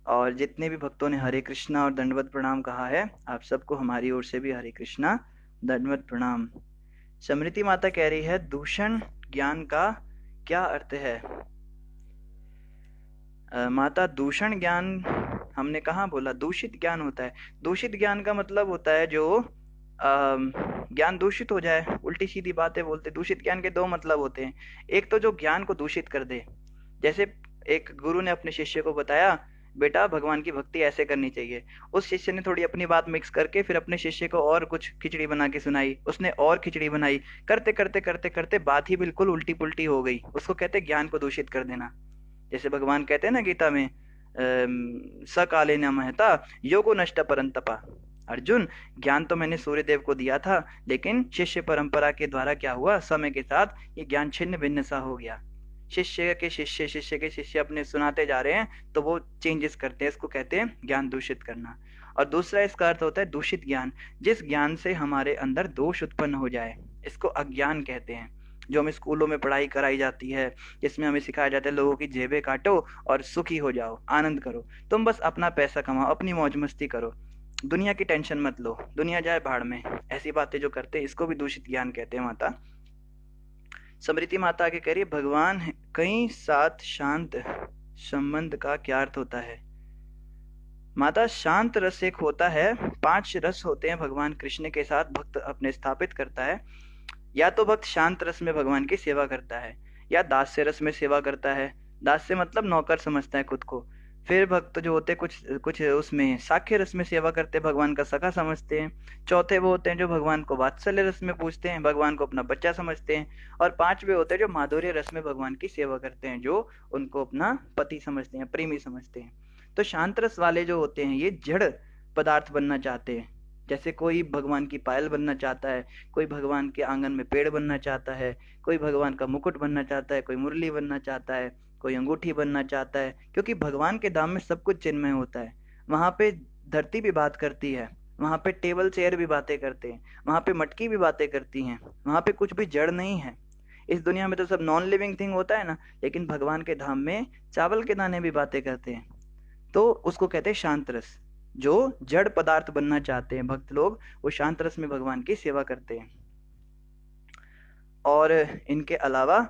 और जितने भी भक्तों ने हरे कृष्णा और दंडवत प्रणाम कहा है, आप सबको हमारी ओर से भी हरे कृष्णा दंडवत प्रणाम। समृति माता कह रही है दूषण ज्ञान का क्या अर्थ है? माता दूषण ज्ञान हमने कहाँ बोला? दूषित ज्ञान होता है। दूषित ज्ञान का मतलब होता है जो ज्ञान दूषित हो जाए, उल्टी सीधी बातें बोलते। दूषित ज्ञान के दो मतलब होते हैं, एक तो जो ज्ञान को दूषित कर दे, जैसे एक गुरु ने अपने शिष्य को बताया बेटा भगवान की भक्ति ऐसे करनी चाहिए, उस शिष्य ने थोड़ी अपनी बात मिक्स करके फिर अपने शिष्य को और कुछ खिचड़ी बना के सुनाई, उसने और खिचड़ी बनाई, करते करते करते करते बात ही बिल्कुल उल्टी पुल्टी हो गई। उसको कहते हैं ज्ञान को दूषित कर देना। जैसे भगवान कहते हैं ना गीता में, सकाले न महता योगो नष्ट परंतपा। अर्जुन, ज्ञान तो मैंने सूर्य देव को दिया था, लेकिन शिष्य परंपरा के द्वारा क्या हुआ, समय के साथ ये ज्ञान छिन्न भिन्न सा हो गया। शिष्य के शिष्य अपने सुनाते जा रहे हैं तो वो चेंजेस करते हैं, इसको कहते हैं ज्ञान दूषित करना। और दूसरा इसका अर्थ होता है दूषित ज्ञान, जिस ज्ञान से हमारे अंदर दोष उत्पन्न हो जाए, इसको अज्ञान कहते हैं। जो हमें स्कूलों में पढ़ाई कराई जाती है, जिसमें हमें सिखाया जाता है लोगों की जेबें काटो और सुखी हो जाओ, आनंद करो, तुम बस अपना पैसा कमाओ, अपनी मौज मस्ती करो, दुनिया की टेंशन मत लो, दुनिया जाए भाड़ में, ऐसी बातें जो करते हैं इसको भी दूषित ज्ञान कहते हैं। माता समृति माता आगे कह रही है, भगवान कई साथ शांत संबंध का क्या अर्थ होता है? माता शांत रस एक होता है, 5 रस होते हैं भगवान कृष्ण के साथ भक्त अपने स्थापित करता है। या तो भक्त शांत रस में भगवान की सेवा करता है, या दास्य रस में सेवा करता है। दास्य मतलब नौकर समझता है खुद को। फिर भक्त जो होते हैं कुछ कुछ उसमें साख्य रस में सेवा करते हैं, भगवान का सखा समझते हैं। चौथे वो होते हैं जो भगवान को वात्सल्य रस में पूजते हैं, भगवान को अपना बच्चा समझते हैं। और 5वें होते हैं जो माधुर्य रस में भगवान की सेवा करते हैं, जो उनको अपना पति समझते हैं, प्रेमी समझते हैं। तो शांत रस वाले जो होते हैं ये जड़ पदार्थ बनना चाहते हैं। जैसे कोई भगवान की पायल बनना चाहता है, कोई भगवान के आंगन में पेड़ बनना चाहता है, कोई भगवान का मुकुट बनना चाहता है, कोई मुरली बनना चाहता है, कोई अंगूठी बनना चाहता है। क्योंकि भगवान के धाम में सब कुछ चिन्मय होता है। वहां पे धरती भी बात करती है, वहां पे टेबल चेयर भी बातें करते हैं, वहां पे मटकी भी बातें करती हैं, वहां पे कुछ भी जड़ नहीं है। इस दुनिया में तो सब नॉन लिविंग थिंग होता है ना, लेकिन भगवान के धाम में चावल के दाने भी बातें करते हैं। तो उसको कहते हैं शांत रस। जो जड़ पदार्थ बनना चाहते हैं भक्त लोग, वो शांत रस में भगवान की सेवा करते हैं। और इनके अलावा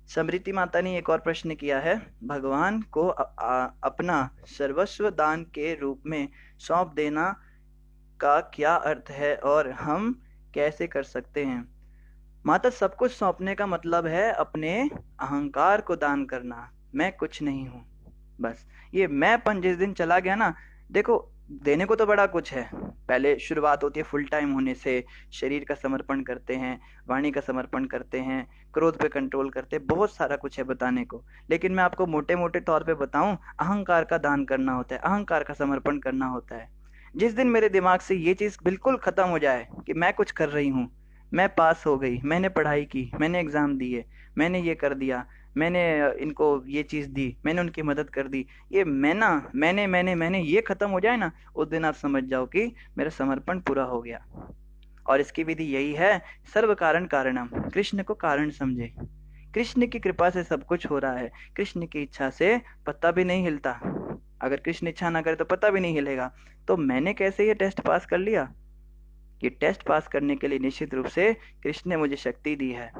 समृति माता ने एक और प्रश्न किया है, भगवान को अपना सर्वस्व दान के रूप में सौंप देना का क्या अर्थ है और हम कैसे कर सकते हैं? माता, सब कुछ सौंपने का मतलब है अपने अहंकार को दान करना। मैं कुछ नहीं हूं, बस ये मैंपन जिस दिन चला गया ना, देखो देने को तो बड़ा कुछ है। पहले शुरुआत होती है फुल टाइम होने से, शरीर का समर्पण करते हैं, वाणी का समर्पण करते हैं, क्रोध पे कंट्रोल करते हैं, बहुत सारा कुछ है बताने को। लेकिन मैं आपको मोटे मोटे तौर पे बताऊं, अहंकार का दान करना होता है, अहंकार का समर्पण करना होता है। जिस दिन मेरे दिमाग से ये चीज बिल्कुल खत्म हो जाए कि मैं कुछ कर रही हूँ, मैं पास हो गई, मैंने पढ़ाई की, मैंने एग्जाम दिए, मैंने ये कर दिया, मैंने इनको ये चीज दी, मैंने उनकी मदद कर दी, ये मैंने ये खत्म हो जाए ना, उस दिन आप समझ जाओ कि मेरा समर्पण पूरा हो गया। और इसकी विधि यही है, सर्व कारण कारणम, कृष्ण को कारण समझे। कृष्ण की कृपा से सब कुछ हो रहा है, कृष्ण की इच्छा से पत्ता भी नहीं हिलता। अगर कृष्ण इच्छा ना करे तो पत्ता भी नहीं हिलेगा। तो मैंने कैसे ये टेस्ट पास कर लिया? ये टेस्ट पास करने के लिए निश्चित रूप से कृष्ण ने मुझे शक्ति दी है।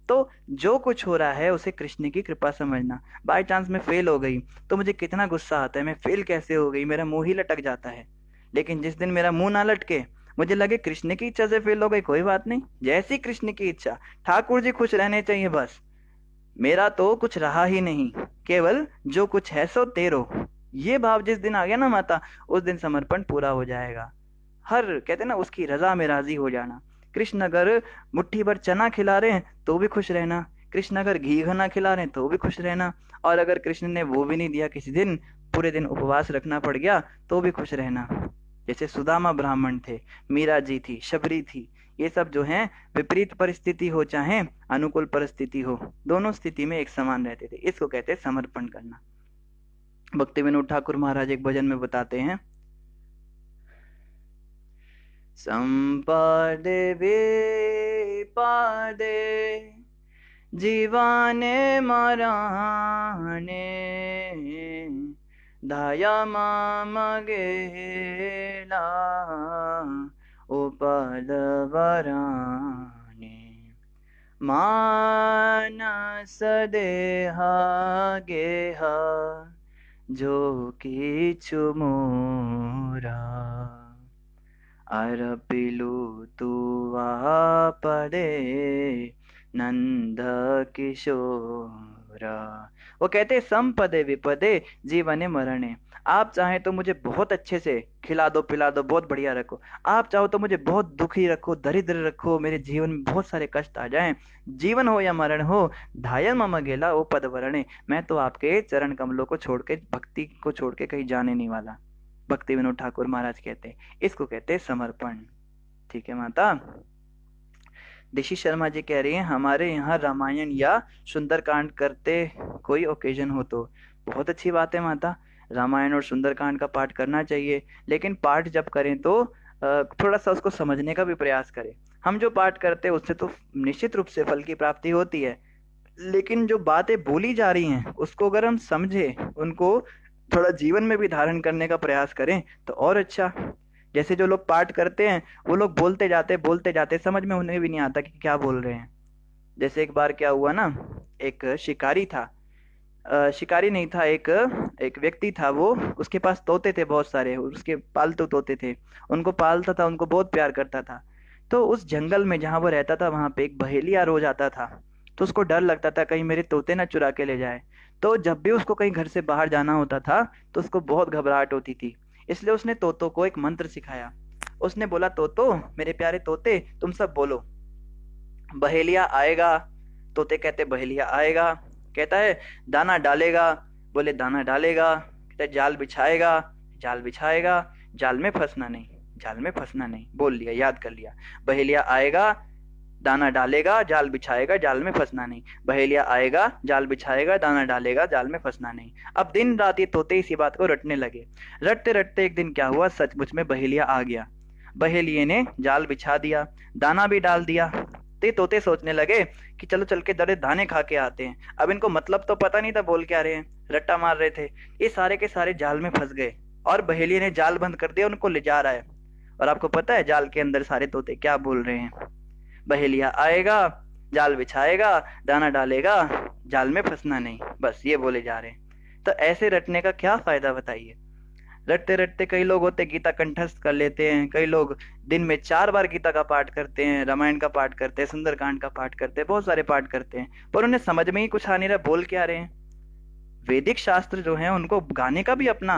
तो जो कुछ हो रहा है उसे कृष्ण की कृपा समझना। बाय चांस मैं फेल हो गई तो मुझे कितना गुस्सा आता है, मैं फेल कैसे हो गई, मेरा मुंह ही लटक जाता है। लेकिन जिस दिन मेरा मुंह ना लटके, मुझे लगे कृष्ण की इच्छा से फेल हो गई, कोई बात नहीं, जैसी कृष्ण की इच्छा, ठाकुर जी खुश रहने चाहिए बस, मेरा तो कुछ रहा ही नहीं, केवल जो कुछ है सो तेरो। ये भाव जिस दिन आ गया ना माता, उस दिन समर्पण पूरा हो जाएगा। हर कहते ना उसकी रजा में राजी हो जाना। कृष्ण अगर मुट्ठी भर चना खिला रहे हैं तो भी खुश रहना, कृष्ण अगर घी घना खिला रहे हैं तो भी खुश रहना, और अगर कृष्ण ने वो भी नहीं दिया, किसी दिन पूरे दिन उपवास रखना पड़ गया तो भी खुश रहना। जैसे सुदामा ब्राह्मण थे, मीरा जी थी, शबरी थी, ये सब जो हैं विपरीत परिस्थिति हो चाहे अनुकूल परिस्थिति हो, दोनों स्थिति में एक समान रहते थे। इसको कहते हैं समर्पण करना। भक्ति विनोद ठाकुर महाराज एक भजन में बताते हैं, संपादे विपादे जीवाने मराने दया मामगेला उपद वराने मानस देहा गेहा जो किछु मोरा अरपिलु तुवा पदे नंद किशोरा। वो कहते संपदे विपदे जीवने मरणे। आप चाहें तो मुझे बहुत अच्छे से खिला दो पिला दो, बहुत बढ़िया रखो। आप चाहो तो मुझे बहुत दुखी रखो, दरिद्र रखो, मेरे जीवन में बहुत सारे कष्ट आ जाएं, जीवन हो या मरण हो, धायल मम गेला ओ पद वरणे। मैं तो आपके चरण कमलों को छोड़ के, भक्ति को छोड़ के कहीं जाने नहीं वाला। भक्ति विनोद ठाकुर महाराज कहते हैं, इसको कहते हैं समर्पण। ठीक है माता। दिशी शर्मा जी कह रही हैं हमारे यहाँ रामायण या सुंदरकांड करते कोई ओकेजन हो तो। बहुत अच्छी बात है माता, रामायण और सुंदरकांड का पाठ करना चाहिए, लेकिन पाठ जब करें तो थोड़ा सा उसको समझने का भी प्रयास करें। हम जो पाठ करते हैं उससे तो निश्चित रूप से फल की प्राप्ति होती है, लेकिन जो बातें बोली जा रही हैं उसको अगर हम समझे, उनको थोड़ा जीवन में भी धारण करने का प्रयास करें तो और अच्छा। जैसे जो लोग पाठ करते हैं वो लोग बोलते जाते समझ में उन्हें भी नहीं आता कि क्या बोल रहे हैं। जैसे एक बार क्या हुआ ना, एक शिकारी था, शिकारी नहीं था, एक एक व्यक्ति था, वो उसके पास तोते थे बहुत सारे, उसके पालतू तोते थे, उनको पालता था, उनको बहुत प्यार करता था। तो उस जंगल में जहाँ वो रहता था वहां पे एक बहेलिया रोज आता था। तो उसको डर लगता था कहीं मेरे तोते ना चुरा के ले जाए। तो जब भी उसको कहीं घर से बाहर जाना होता था तो उसको बहुत घबराहट होती थी। इसलिए उसने तोतों को एक मंत्र सिखाया। उसने बोला, तोतो मेरे प्यारे तोते तुम सब बोलो, बहेलिया आएगा। तोते कहते बहेलिया आएगा। कहता है दाना डालेगा, बोले दाना डालेगा। कहता है जाल बिछाएगा, जाल बिछाएगा, जाल में फंसना नहीं, जाल में फंसना नहीं। बोल लिया, याद कर लिया। बहेलिया आएगा, दाना डालेगा, जाल बिछाएगा, जाल में फंसना नहीं। बहेलिया आएगा, जाल बिछाएगा, दाना डालेगा, जाल में फंसना नहीं। अब दिन रात ये तोते इसी बात को रटने लगे। रटते रटते एक दिन क्या हुआ, सचमुच में बहेलिया आ गया। बहेलिये ने जाल बिछा दिया, दाना भी डाल दिया। तो ये तोते सोचने लगे कि चलो चल के दरे दाने खा के आते हैं। अब इनको मतलब तो पता नहीं था बोल क्या रहे हैं, रट्टा मार रहे थे। ये सारे के सारे जाल में फंस गए और बहेलिये ने जाल बंद कर दिया, उनको ले जा रहा है। और आपको पता है जाल के अंदर सारे तोते क्या बोल रहे हैं, बहेलिया आएगा, जाल बिछाएगा, दाना डालेगा, जाल में फंसना नहीं, बस ये बोले जा रहे हैं। तो ऐसे रटने का क्या फायदा बताइए। रटते रटते कई लोग होते गीता कंठस्थ कर लेते हैं, कई लोग दिन में 4 बार गीता का पाठ करते हैं, रामायण का पाठ करते हैं, सुंदरकांड का पाठ करते हैं, बहुत सारे पाठ करते हैं, पर उन्हें समझ में ही कुछ आ नहीं रहा बोल क्या रहे हैं। वैदिक शास्त्र जो है उनको गाने का भी अपना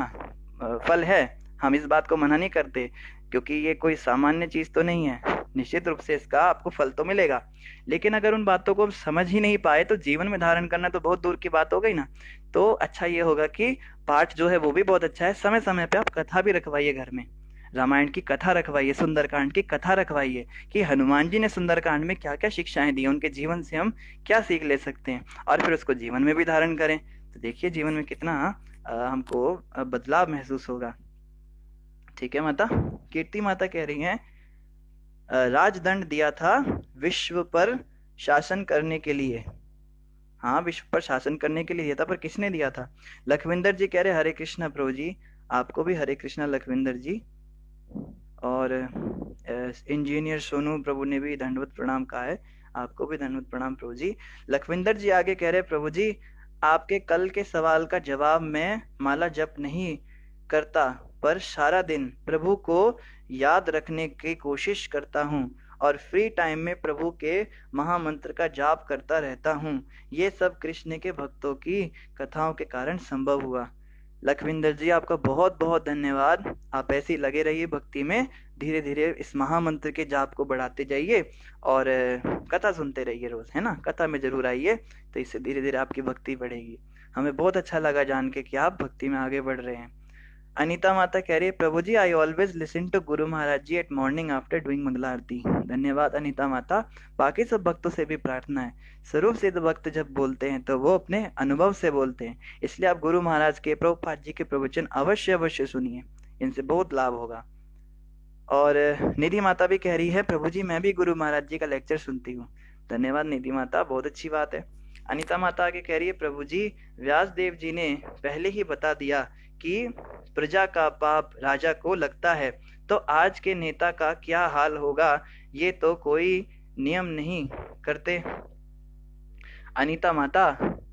फल है, हम इस बात को मना नहीं करते, क्योंकि ये कोई सामान्य चीज तो नहीं है। निश्चित रूप से इसका आपको फल तो मिलेगा, लेकिन अगर उन बातों को समझ ही नहीं पाए तो जीवन में धारण करना तो बहुत दूर की बात हो गई ना। तो अच्छा ये होगा कि पाठ जो है वो भी बहुत अच्छा है, समय समय पे आप कथा भी रखवाइए घर में, रामायण की कथा रखवाइए, सुंदरकांड की कथा रखवाइए कि हनुमान जी ने सुंदरकांड में क्या क्या शिक्षाएं दी, उनके जीवन से हम क्या सीख ले सकते हैं, और फिर उसको जीवन में भी धारण करें। तो देखिए जीवन में कितना हमको बदलाव महसूस होगा। ठीक है माता। कीर्ति माता कह रही हैं राजदंड दिया था विश्व पर शासन करने के लिए। हाँ, विश्व पर शासन करने के लिए दिया था, पर किसने दिया था। लखविंदर जी कह रहे हरे कृष्णा प्रभु जी, आपको भी हरे कृष्णा लखविंदर जी। और इंजीनियर सोनू प्रभु ने भी धन्यवाद प्रणाम कहा है, आपको भी धन्यवाद प्रणाम प्रभु जी। लखविंदर जी आगे कह रहे प्रभु जी आपके कल के सवाल का जवाब मैं माला जप नहीं करता, पर सारा दिन प्रभु को याद रखने की कोशिश करता हूँ और फ्री टाइम में प्रभु के महामंत्र का जाप करता रहता हूँ। ये सब कृष्ण के भक्तों की कथाओं के कारण संभव हुआ। लखविंदर जी आपका बहुत बहुत धन्यवाद। आप ऐसे ही लगे रहिए भक्ति में, धीरे धीरे इस महामंत्र के जाप को बढ़ाते जाइए और कथा सुनते रहिए रोज, है ना, कथा में जरूर आइए, तो इससे धीरे धीरे आपकी भक्ति बढ़ेगी। हमें बहुत अच्छा लगा जान के कि आप भक्ति में आगे बढ़ रहे हैं। अनीता माता कह रही है प्रभु जी आई ऑलवेज लिसन टू गुरु महाराज जी एट मॉर्निंग आफ्टर डूइंग मंगला आरती। धन्यवाद अनीता माता। बाकी सब भक्तों से भी प्रार्थना है, स्वरूप सिद्ध भक्त जब बोलते हैं तो वो अपने अनुभव से बोलते हैं, इसलिए आप गुरु महाराज के, प्रभुपाद जी के प्रवचन अवश्य अवश्य सुनिए, इनसे बहुत लाभ होगा। और निधि माता भी कह रही है प्रभु जी मैं भी गुरु महाराज जी का लेक्चर सुनती हूँ। धन्यवाद निधि माता, बहुत अच्छी बात है। अनीता माता आगे कह रही है प्रभु जी व्यास देव जी ने पहले ही बता दिया कि प्रजा का पाप राजा को लगता है, तो आज के नेता का क्या हाल होगा, ये तो कोई नियम नहीं करते। अनीता माता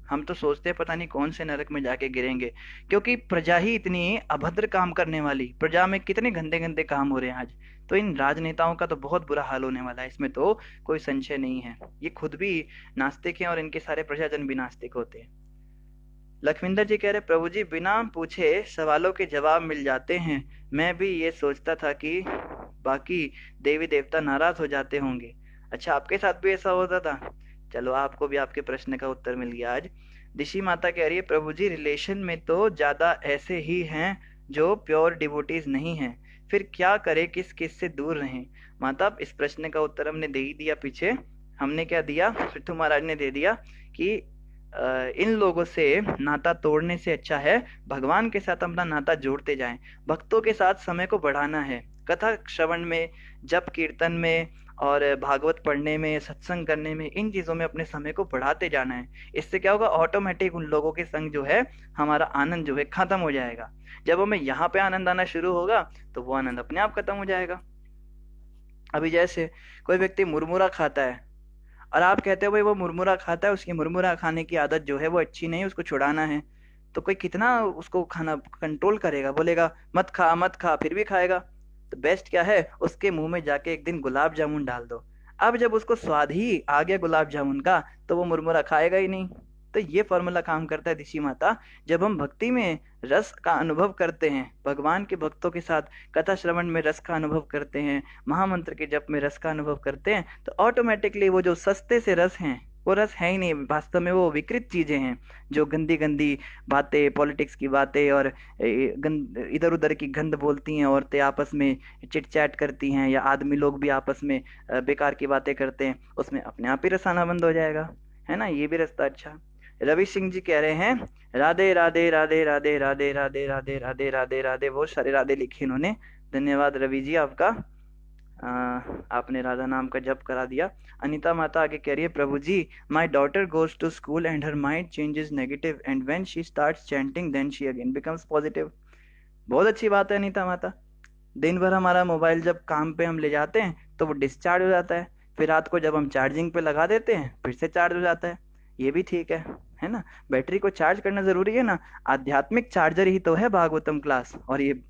हम तो सोचते हैं पता नहीं कौन से नरक में जाके गिरेंगे, क्योंकि प्रजा ही इतनी अभद्र काम करने वाली, प्रजा में कितने गंदे गंदे काम हो रहे हैं आज। तो इन राजनेताओं का तो बहुत बुरा हाल होने वाला है, इसमें तो कोई संशय नहीं है। ये खुद भी नास्तिक हैं और इनके सारे प्रजाजन भी नास्तिक होते हैं। लखविंदर जी कह रहे प्रभु जी बिना पूछे सवालों के जवाब मिल जाते हैं। मैं भी ये सोचता था कि बाकी देवी देवता नाराज हो जाते होंगे। अच्छा, आपके साथ भी ऐसा होता था? चलो, आपको भी आपके प्रश्न का उत्तर मिल गया आज। दिशी माता कह रही है प्रभु जी रिलेशन में तो ज्यादा ऐसे ही हैं जो प्योर डिवोटीज नहीं हैं, फिर क्या करे, किस किस से दूर रहें? माता, इस प्रश्न का उत्तर हमने दे ही दिया पीछे। हमने क्या दिया, पृथु महाराज ने दे दिया कि इन लोगों से नाता तोड़ने से अच्छा है भगवान के साथ अपना नाता जोड़ते जाएं। भक्तों के साथ समय को बढ़ाना है, कथा श्रवण में, जप कीर्तन में और भागवत पढ़ने में, सत्संग करने में, इन चीजों में अपने समय को बढ़ाते जाना है। इससे क्या होगा, ऑटोमेटिक उन लोगों के संग जो है हमारा आनंद जो है खत्म हो जाएगा। जब हमें यहाँ पे आनंद आना शुरू होगा तो वो आनंद अपने आप खत्म हो जाएगा। अभी जैसे कोई व्यक्ति मुरमुरा खाता है और आप कहते हो भाई वो मुरमुरा खाता है, उसकी मुरमुरा खाने की आदत जो है वो अच्छी नहीं, उसको छुड़ाना है, तो कोई कितना उसको खाना कंट्रोल करेगा, बोलेगा मत खा मत खा, फिर भी खाएगा। तो बेस्ट क्या है, उसके मुंह में जाके एक दिन गुलाब जामुन डाल दो। अब जब उसको स्वाद ही आ गया गुलाब जामुन का तो वो मुरमुरा खाएगा ही नहीं। तो ये फॉर्मूला काम करता है दिशी माता। जब हम भक्ति में रस का अनुभव करते हैं, भगवान के भक्तों के साथ कथा श्रवण में रस का अनुभव करते हैं, महामंत्र के जप में रस का अनुभव करते हैं, तो ऑटोमेटिकली वो जो सस्ते से रस हैं वो रस है ही नहीं, वास्तव में वो विकृत चीजें हैं, जो गंदी गंदी बातें, पॉलिटिक्स की बातें और इधर उधर की गंद बोलती हैं, औरतें आपस में चिट चैट करती हैं या आदमी लोग भी आपस में बेकार की बातें करते हैं, उसमें अपने आप ही रस आना बंद हो जाएगा, है ना। ये भी रास्ता अच्छा। रवि सिंह जी कह रहे हैं राधे राधे राधे राधे राधे राधे राधे राधे राधे राधे, बहुत सारे राधे लिखे इन्होंने। धन्यवाद रवि जी आपका, आपने राधा नाम का जप करा दिया। अनीता माता आगे कह रही है प्रभु जी my daughter goes to school and her mind changes negative and when she starts chanting then she again becomes positive. बहुत अच्छी बात है अनीता माता। दिन भर हमारा मोबाइल जब काम पे हम ले जाते हैं तो वो डिस्चार्ज हो जाता है, फिर रात को जब हम चार्जिंग पे लगा देते हैं फिर से चार्ज हो जाता है। ये भी ठीक है ना। बैटरी को चार्ज करना जरूरी है ना। आध्यात्मिक चार्जर ही तो है भागवतम क्लास और ये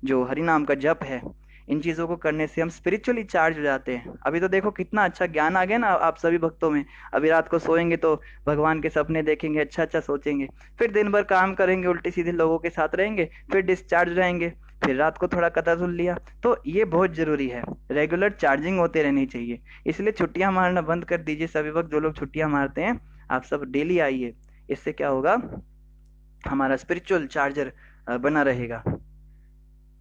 जो हरि नाम का जप है। इन चीजों को करने से हम स्पिरिचुअली चार्ज हो जाते हैं। अभी तो देखो कितना अच्छा ज्ञान आ गया ना आप सभी भक्तों में। अभी रात को सोएंगे तो भगवान के सपने देखेंगे, अच्छा अच्छा सोचेंगे, फिर दिन भर काम करेंगे, उल्टे सीधे लोगों के साथ रहेंगे, फिर डिस्चार्ज रहेंगे, फिर रात को थोड़ा कथा सुन लिया। तो ये बहुत जरूरी है, रेगुलर चार्जिंग होते रहनी चाहिए। इसलिए छुट्टियां मारना बंद कर दीजिए सभी वक्त। जो लोग छुट्टियां मारते हैं आप सब डेली आइए, इससे क्या होगा, हमारा स्पिरिचुअल चार्जर बना रहेगा।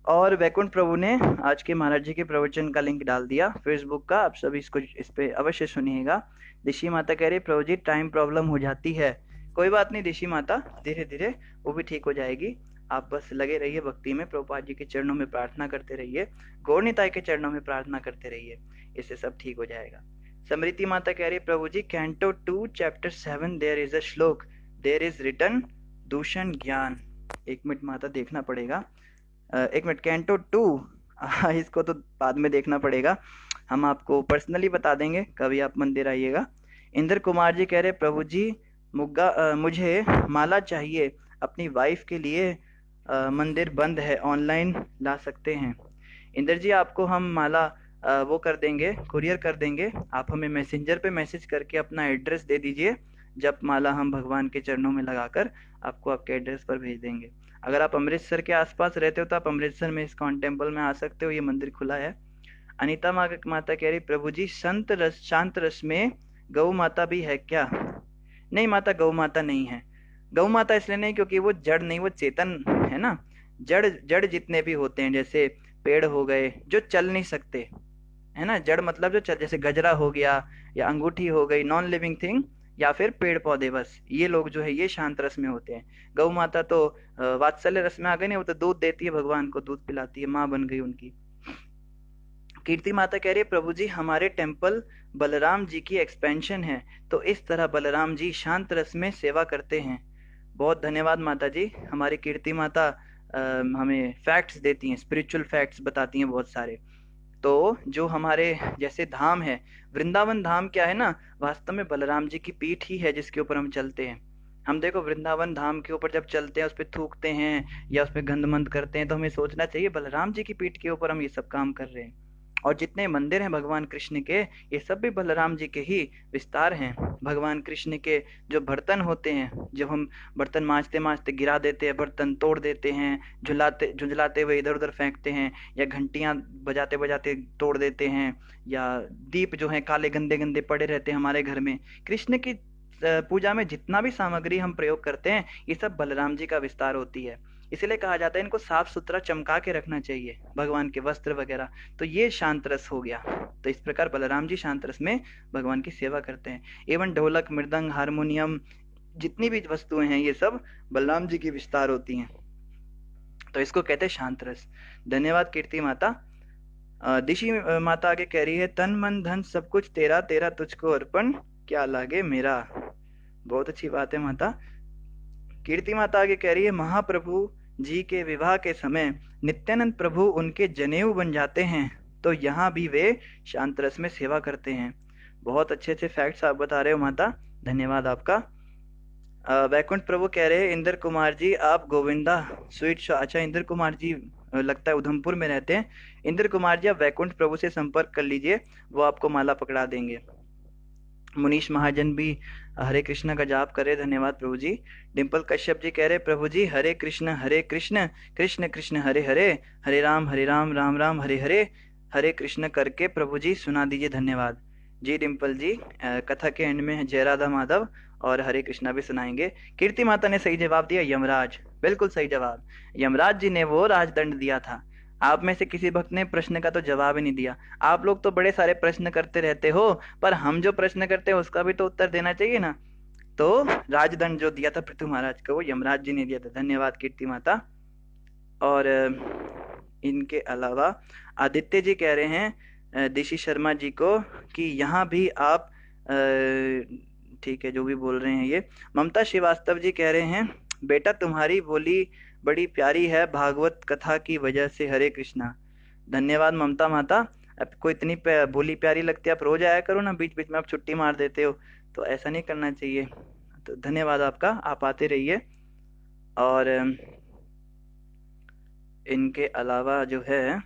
और वैकुंठ प्रभु ने आज के महाराज जी के प्रवचन का लिंक डाल दिया फेसबुक का, आप सभी इसको इस पे अवश्य सुनिएगा। दिशी माता कह रही प्रभु जी टाइम प्रॉब्लम हो जाती है। कोई बात नहीं दिशी माता, धीरे धीरे वो भी ठीक हो जाएगी। आप बस लगे रहिए भक्ति में, प्रभुपाद जी के चरणों में प्रार्थना करते रहिए, गौर निताई के चरणों में प्रार्थना करते रहिए, इससे सब ठीक हो जाएगा। समृति माता कह रही प्रभु जी canto 2 chapter 7 there is a shloka there is written दूषण ज्ञान। एक मिनट माता देखना पड़ेगा, एक मिनट। कैंटो 2 इसको तो बाद में देखना पड़ेगा, हम आपको पर्सनली बता देंगे कभी आप मंदिर आइएगा। इंद्र कुमार जी कह रहे प्रभु जी मुझे माला चाहिए अपनी वाइफ के लिए, मंदिर बंद है, ऑनलाइन ला सकते हैं? इंद्र जी आपको हम माला वो कर देंगे, कुरियर कर देंगे। आप हमें मैसेंजर पे मैसेज करके अपना एड्रेस दे दीजिए, जब माला हम भगवान के चरणों में लगाकर आपको आपके एड्रेस पर भेज देंगे। अगर आप अमृतसर के आसपास रहते हो तो आप अमृतसर में इस्कॉन टेम्पल में आ सकते हो, ये मंदिर खुला है। अनीता माता कह रही प्रभु जी संत रस शांत रस में गौ माता भी है क्या? नहीं माता, गौ माता नहीं है। गौ माता इसलिए नहीं क्योंकि वो जड़ नहीं, वो चेतन है ना। जड़ जड़ जितने भी होते हैं, जैसे पेड़ हो गए जो चल नहीं सकते, है ना। जड़ मतलब जो चल, जैसे गजरा हो गया या अंगूठी हो गई, नॉन लिविंग थिंग, या फिर पेड़ पौधे, बस ये लोग जो है ये शांत रस में होते हैं। गौ माता तो वात्सल्य रस में आ गई, नहीं, वो तो दूध देती है भगवान को, दूध पिलाती है, माँ बन गई उनकी। कीर्ति माता कह रही है प्रभु जी हमारे टेम्पल बलराम जी की एक्सपेंशन है, तो इस तरह बलराम जी शांत रस में सेवा करते हैं। बहुत धन्यवाद माता जी। हमारी कीर्ति माता हमें फैक्ट्स देती हैं, स्पिरिचुअल फैक्ट्स बताती हैं बहुत सारे। तो जो हमारे जैसे धाम है, वृंदावन धाम क्या है ना, वास्तव में बलराम जी की पीठ ही है जिसके ऊपर हम चलते हैं, हम देखो वृंदावन धाम के ऊपर जब चलते हैं, उस पे थूकते हैं या उस पे गंदमंद करते हैं, तो हमें सोचना चाहिए बलराम जी की पीठ के ऊपर हम ये सब काम कर रहे हैं। और जितने मंदिर हैं भगवान कृष्ण के, ये सब भी बलराम जी के ही विस्तार हैं। भगवान कृष्ण के जो बर्तन होते हैं, जब हम बर्तन मांजते मांजते गिरा देते हैं, बर्तन तोड़ देते हैं, झुलाते झुंझलाते हुए इधर उधर फेंकते हैं, या घंटियां बजाते बजाते तोड़ देते हैं, या दीप जो है काले गंदे गंदे पड़े रहते हैं हमारे घर में, कृष्ण की पूजा में जितना भी सामग्री हम प्रयोग करते हैं, ये सब बलराम जी का विस्तार होती है। इसलिए कहा जाता है इनको साफ सुथरा चमका के रखना चाहिए, भगवान के वस्त्र वगैरह। तो ये शांत रस हो गया। तो इस प्रकार बलराम जी शांत रस में भगवान की सेवा करते हैं। एवं ढोलक, मृदंग, हारमोनियम, जितनी भी वस्तुएं हैं, ये सब बलराम जी की विस्तार होती हैं। तो इसको कहते हैं शांत रस। धन्यवाद कीर्ति माता। दिशी माता आगे कह रही है, तन मन धन सब कुछ तेरा, तेरा तुझको अर्पण, क्या लागे मेरा। बहुत अच्छी बात है माता। कीर्ति माता आगे कह रही है, महाप्रभु जी के विवाह के समय नित्यानंद प्रभु उनके जनेऊ बन जाते हैं, तो यहाँ भी वे शांत रस में सेवा करते हैं। बहुत अच्छे अच्छे फैक्ट्स आप बता रहे हो माता, धन्यवाद आपका। वैकुंठ प्रभु कह रहे हैं, इंद्र कुमार जी आप गोविंदा स्वीट शॉप। अच्छा, इंद्र कुमार जी लगता है उधमपुर में रहते हैं। इंद्र कुमार जी आप वैकुंठ प्रभु से संपर्क कर लीजिए, वो आपको माला पकड़ा देंगे। मुनीश महाजन भी हरे कृष्ण का जाप करे, धन्यवाद प्रभु जी। डिम्पल कश्यप जी कह रहे, प्रभु जी हरे कृष्ण कृष्ण कृष्ण हरे हरे, हरे राम राम राम हरे हरे, हरे कृष्ण करके प्रभु जी सुना दीजिए, धन्यवाद जी। डिम्पल जी कथा के एंड में जय राधा माधव और हरे कृष्णा भी सुनाएंगे। कीर्ति माता ने सही जवाब दिया, यमराज, बिल्कुल सही जवाब। यमराज जी ने वो राजदंड दिया था। आप में से किसी भक्त ने प्रश्न का तो जवाब ही नहीं दिया। आप लोग तो बड़े सारे प्रश्न करते रहते हो, पर हम जो प्रश्न करते हैं उसका भी तो उत्तर देना चाहिए ना। तो राजदंड जो दिया था पृथु महाराज को, वो यमराज जी ने दिया था। धन्यवाद कीर्ति माता। और इनके अलावा आदित्य जी कह रहे हैं दिशी शर्मा जी को कि यहाँ भी आप ठीक है जो भी बोल रहे हैं ये। ममता श्रीवास्तव जी कह रहे हैं, बेटा तुम्हारी बोली बड़ी प्यारी है भागवत कथा की वजह से, हरे कृष्णा। धन्यवाद ममता माता। आपको इतनी बोली प्यारी लगती है, आप रोज आया करो ना, बीच बीच में आप छुट्टी मार देते हो, तो ऐसा नहीं करना चाहिए। तो धन्यवाद आपका, आप आते रहिए। और इनके अलावा जो है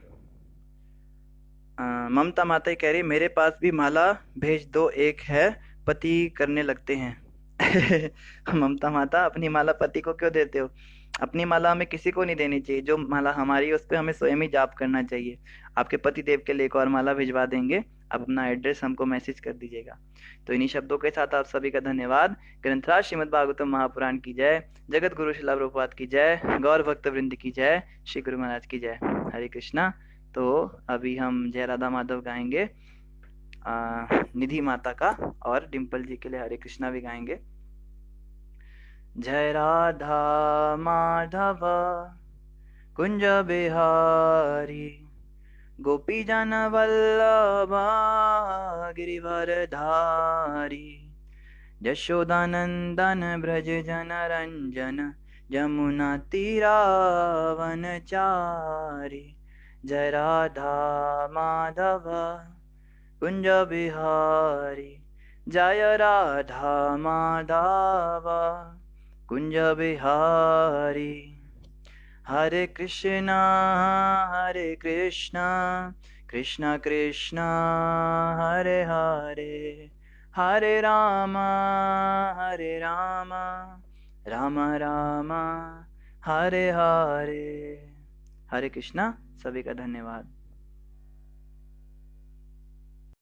ममता माता ही कह रही, मेरे पास भी माला भेज दो, एक है पति करने लगते हैं। ममता माता अपनी माला पति को क्यों देते हो? अपनी माला हमें किसी को नहीं देनी चाहिए, जो माला हमारी है उस पर हमें स्वयं ही जाप करना चाहिए। आपके पति देव के लिए एक और माला भिजवा देंगे, आप अपना एड्रेस हमको मैसेज कर दीजिएगा। तो इन्हीं शब्दों के साथ आप सभी का धन्यवाद। ग्रंथराज श्रीमद् भागवतम महापुराण की जय, जगत गुरु श्रील प्रभुपाद की जय, गौर भक्त वृंद की जय, श्री गुरु महाराज की जय। हरे कृष्णा। तो अभी हम जय राधा माधव गाएंगे निधि माता का, और डिम्पल जी के लिए हरे कृष्णा भी गाएंगे। जय राधा माधव कुंज बिहारी, गोपी जन वल्लभा गिरिवर धारी, यशोदानंदन ब्रज जन रंजन, जमुना तीरावन चारी। जय राधा माधव कुंज बिहारी, जय राधा माधव कुंज बिहारी। हरे कृष्णा कृष्ण कृष्ण हरे हरे, हरे राम राम राम हरे हरे। हरे कृष्णा। सभी का धन्यवाद।